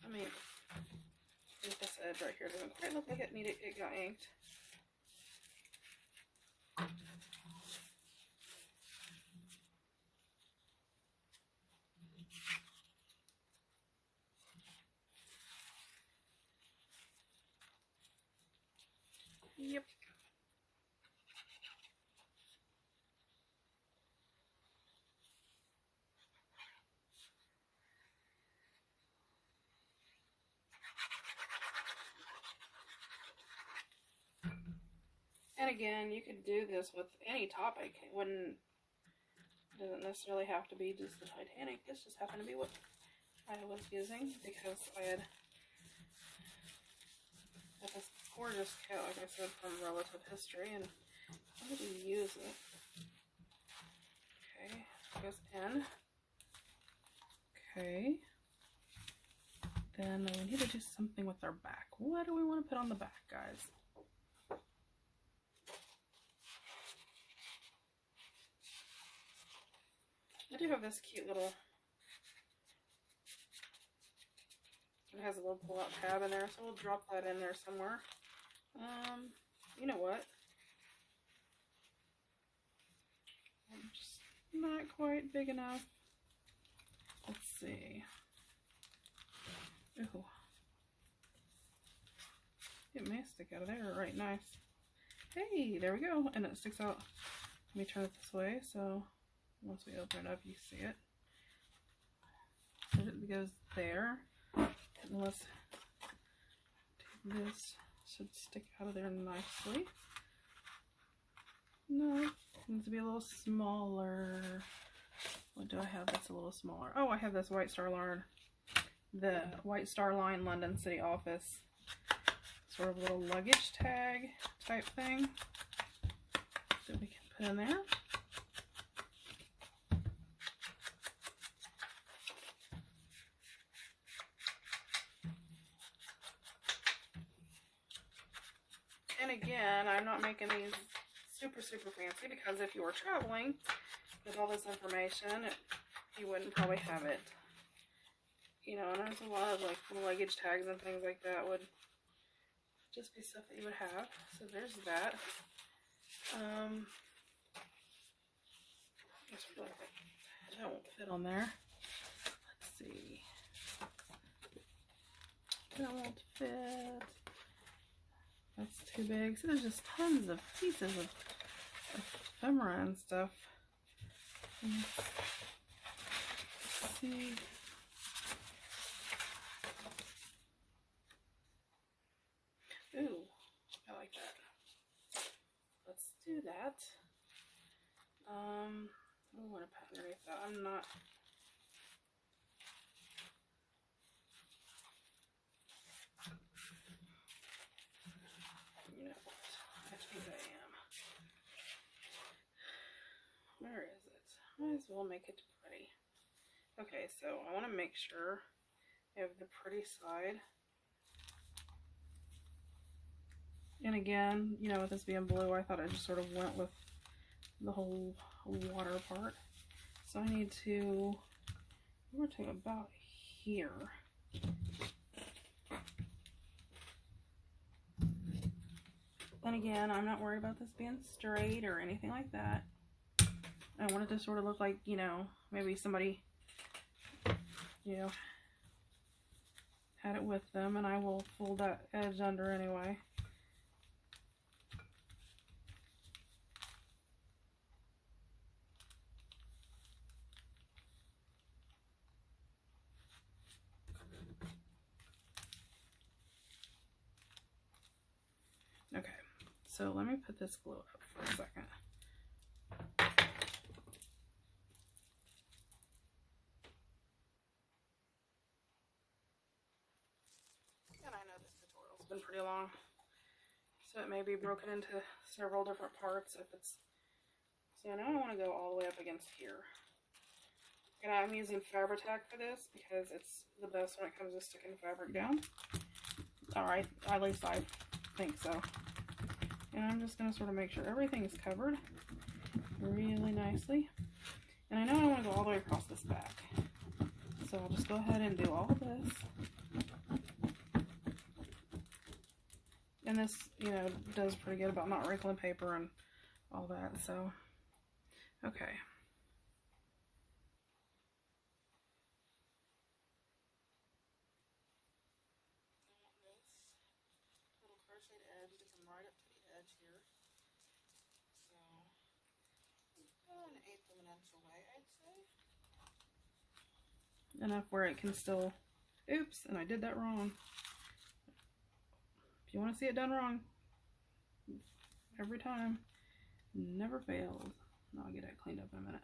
I mean, I think this edge right here doesn't quite look like it got inked. Yep. And again, you could do this with any topic. It doesn't necessarily have to be just the Titanic. This just happened to be what I was using because I had this gorgeous kit, like I said, from Relative History, and I wanted to use it. Okay, it goes in. Okay. Then we need to do something with our back. What do we want to put on the back, guys? I do have this cute little, it has a little pull-out tab in there, so we'll drop that in there somewhere. You know what? I'm just not quite big enough. Let's see. Ooh. It may stick out of there right nice. Hey, there we go. And it sticks out. Let me turn it this way so once we open it up you see it. It goes there. And let's take this. Should stick out of there nicely. No, it needs to be a little smaller. What do I have that's a little smaller? Oh, I have this White Star Line, the White Star Line London City Office. Sort of little luggage tag type thing that we can put in there. And again, I'm not making these super fancy because if you were traveling with all this information, you wouldn't probably have it. You know, and there's a lot of like luggage tags and things like that would just be stuff that you would have. So there's that. I just feel like that won't fit on there. Let's see. That won't fit. That's too big. So there's just tons of pieces of ephemera and stuff. Let's see. Ooh, I like that. Let's do that. I want to pattern underneath that. I'm not. You know what? I think I am. Where is it? Might as well make it pretty. Okay, so I want to make sure I have the pretty side. And again, you know, with this being blue, I thought I just sort of went with the whole water part. So I need to, we're to about here. Then again, I'm not worried about this being straight or anything like that. I want it to sort of look like, you know, maybe somebody, you know, had it with them, and I will fold that edge under anyway. Okay, so let me put this glue up for a second. And I know this tutorial's been pretty long, so it may be broken into several different parts if it's... So now I want to go all the way up against here. And I'm using Fabri-Tac for this because it's the best when it comes to sticking fabric down. Alright, at least I think so. And I'm just going to sort of make sure everything is covered really nicely. And I know I want to go all the way across this back. So I'll just go ahead and do all of this. And this, you know, does pretty good about not wrinkling paper and all that, so, okay. I want this little crocheted edge to come right up to the edge here. So, about 1/8 of an inch away, I'd say. Enough where it can still, oops, and I did that wrong. If you want to see it done wrong, every time, never fails. I'll get it cleaned up in a minute.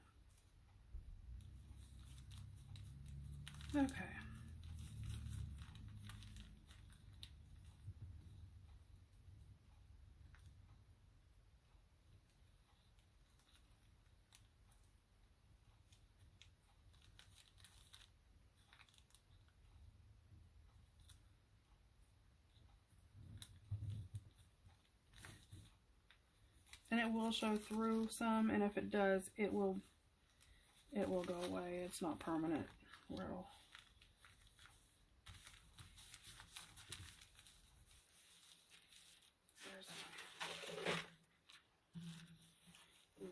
Okay. And it will show through some, and if it does, it will go away. It's not permanent. Where it'll...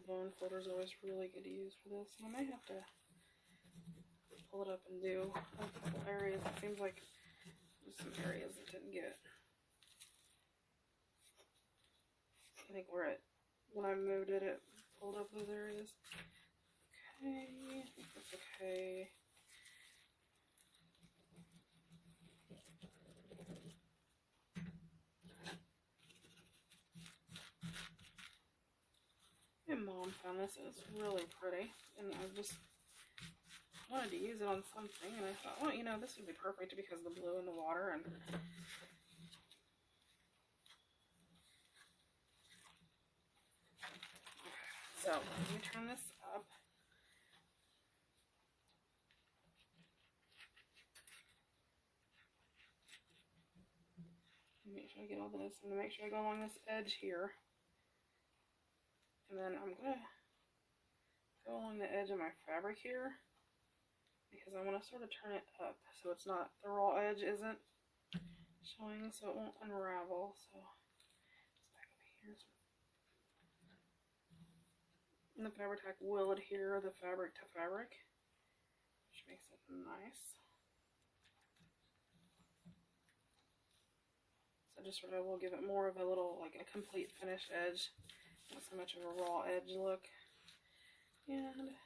Bone folder is always really good to use for this. I may have to pull it up and do a couple areas. It seems like there's some areas that didn't get. I think when I moved it, it pulled up those areas. Okay, I think that's okay. And Mom found this, and it's really pretty, and I just wanted to use it on something, and I thought, well, you know, this would be perfect because of the blue and the water, and so let me turn this up. Make sure I get all this. I'm gonna make sure I go along this edge here. And then I'm gonna go along the edge of my fabric here because I want to sort of turn it up so it's not, the raw edge isn't showing, so it won't unravel. So it's back over here. And the Fabri-Tac will adhere the fabric to fabric, which makes it nice. So just sort of will give it more of a little, like a complete finished edge, not so much of a raw edge look. And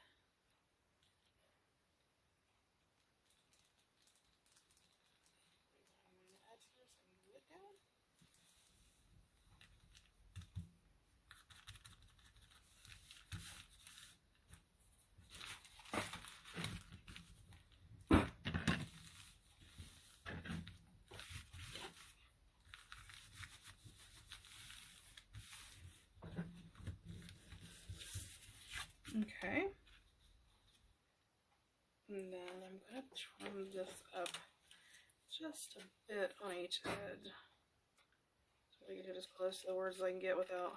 okay. And then I'm going to trim this up just a bit on each edge. So I get it as close to the words as I can get without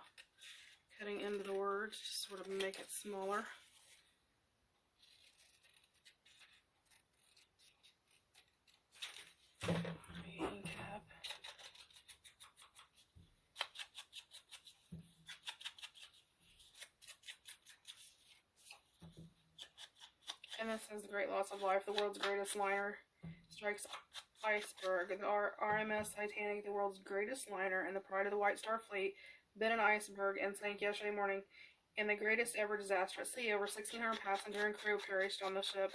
cutting into the words, just sort of make it smaller. Hanging cap. And this is The Great Loss of Life, the world's greatest liner strikes iceberg. The RMS Titanic, the world's greatest liner and the pride of the White Star Fleet, bit an iceberg and sank yesterday morning in the greatest ever disaster at sea. Over 1,600 passengers and crew perished on the ship.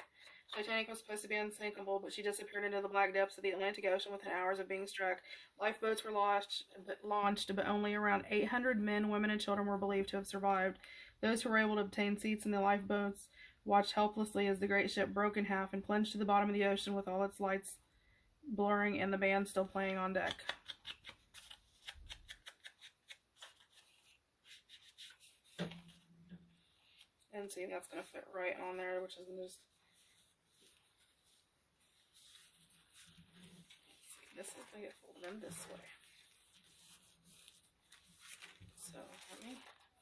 Titanic was supposed to be unsinkable, but she disappeared into the black depths of the Atlantic Ocean within hours of being struck. Lifeboats were launched, but only around 800 men, women, and children were believed to have survived. Those who were able to obtain seats in the lifeboats watched helplessly as the great ship broke in half and plunged to the bottom of the ocean with all its lights blurring and the band still playing on deck. And see, that's going to fit right on there, which is just... This is going to get folded in this way. So, let me...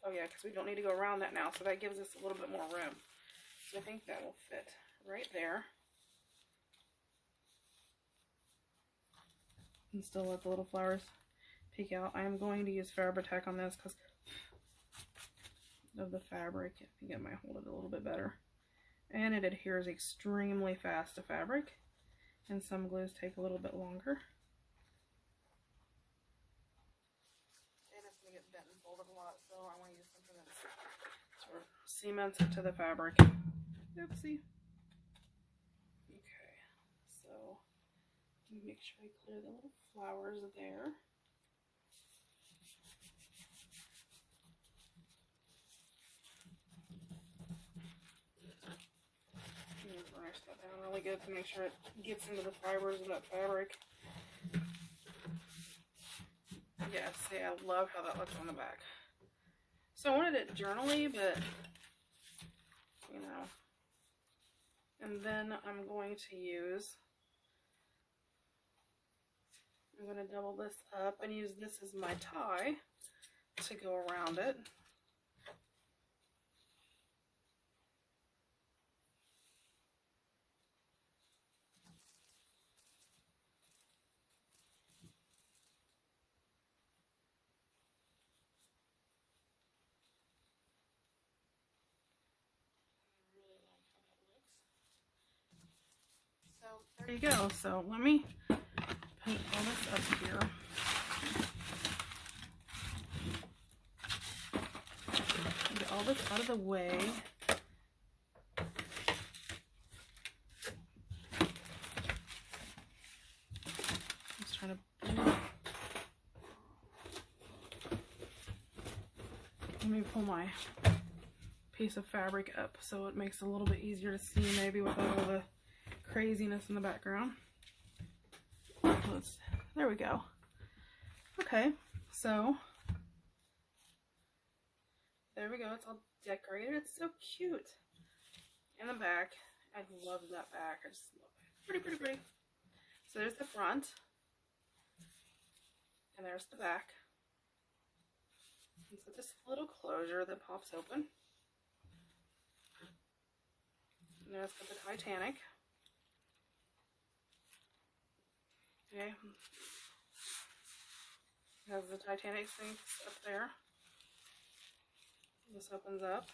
Oh yeah, because we don't need to go around that now, so that gives us a little bit more room. So I think that will fit right there. And still let the little flowers peek out. I am going to use Fabri-Tac on this because of the fabric. I think it might hold it a little bit better. And it adheres extremely fast to fabric. And some glues take a little bit longer. And it's going to get bent and folded a lot, so I want to use something that sort of cements it to the fabric. Oopsie. Okay, so make sure I clear the little flowers there. And burnish that down really good to make sure it gets into the fibers of that fabric. Yeah, see, I love how that looks on the back. So I wanted it journally, but, you know. And then I'm going to double this up and use this as my tie to go around it. So there you go. So let me paint all this up here. Get all this out of the way. Just trying to... Let me pull my piece of fabric up so it makes it a little bit easier to see maybe without all the craziness in the background. There we go. Okay, so there we go. It's all decorated. It's so cute. In the back, I love that back. I just love it. Pretty, pretty, pretty. So there's the front, and there's the back. And so this little closure that pops open. And there's the Titanic. Okay. Has the Titanic sinks up there. This opens up.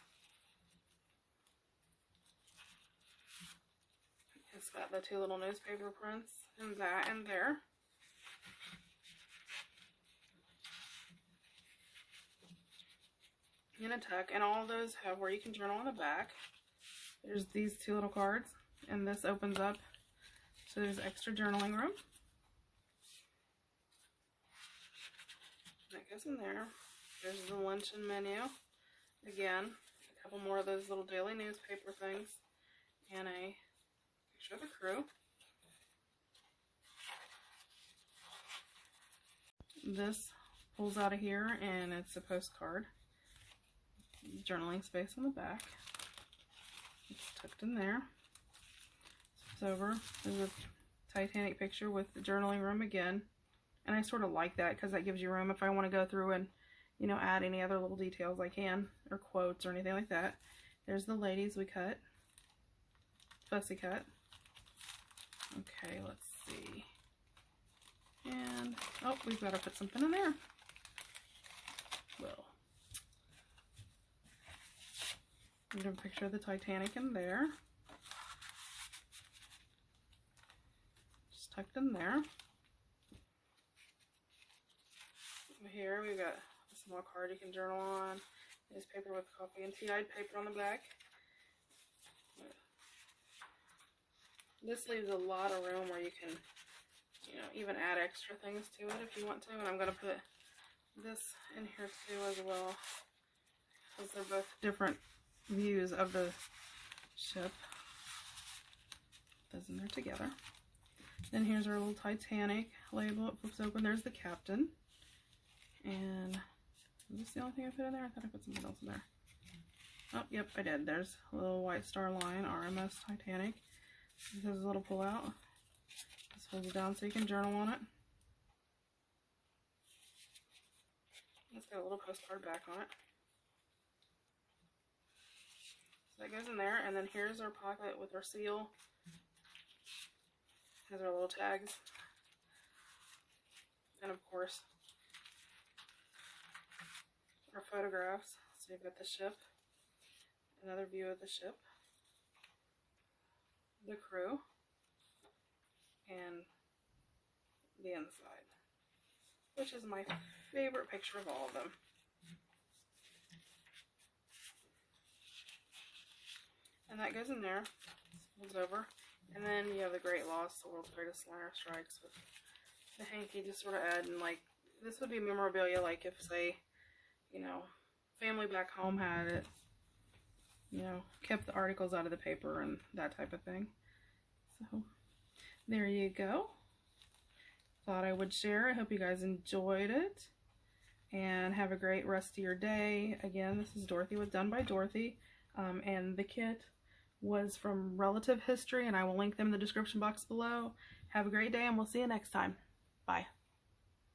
It's got the two little newspaper prints and that and there. In a tuck, and all of those have where you can journal on the back. There's these two little cards, and this opens up so there's extra journaling room. That goes in there. There's the luncheon menu. Again, a couple more of those little daily newspaper things, and a picture of the crew. This pulls out of here, and it's a postcard. Journaling space on the back. It's tucked in there. It's over. There's a Titanic picture with the journaling room again. And I sort of like that because that gives you room if I want to go through and, you know, add any other little details I can, or quotes or anything like that. There's the ladies we cut. Fussy cut. Okay, let's see. And, oh, we've got to put something in there. Well, I'm going to picture the Titanic in there. tucked in there. Here we've got a small card you can journal on. Newspaper with coffee and tea-dyed paper on the back. This leaves a lot of room where you can, you know, even add extra things to it if you want to. And I'm going to put this in here too as well, because they're both different views of the ship. Those in there together. Then here's our little Titanic label. It flips open. There's the captain. And is this the only thing I put in there? I thought I put something else in there. Oh, yep, I did. There's a little white star line, RMS Titanic. This is a little pull out. This folds down so you can journal on it. It's got a little postcard back on it. So that goes in there, and then here's our pocket with our seal. Here's our little tags. And of course, our photographs. So you've got the ship, another view of the ship, the crew, and the inside, which is my favorite picture of all of them. And that goes in there, folds over, and then you have the Great Loss, the World's Greatest Liner Strikes, with the hanky just sort of add, and like, this would be memorabilia, like if, say, you know, family back home had it, you know, kept the articles out of the paper and that type of thing. So there you go. Thought I would share. I hope you guys enjoyed it and have a great rest of your day. Again, this is Dorothy with Done by Dorothy, and the kit was from Relative History, and I will link them in the description box below. Have a great day, and we'll see you next time. Bye.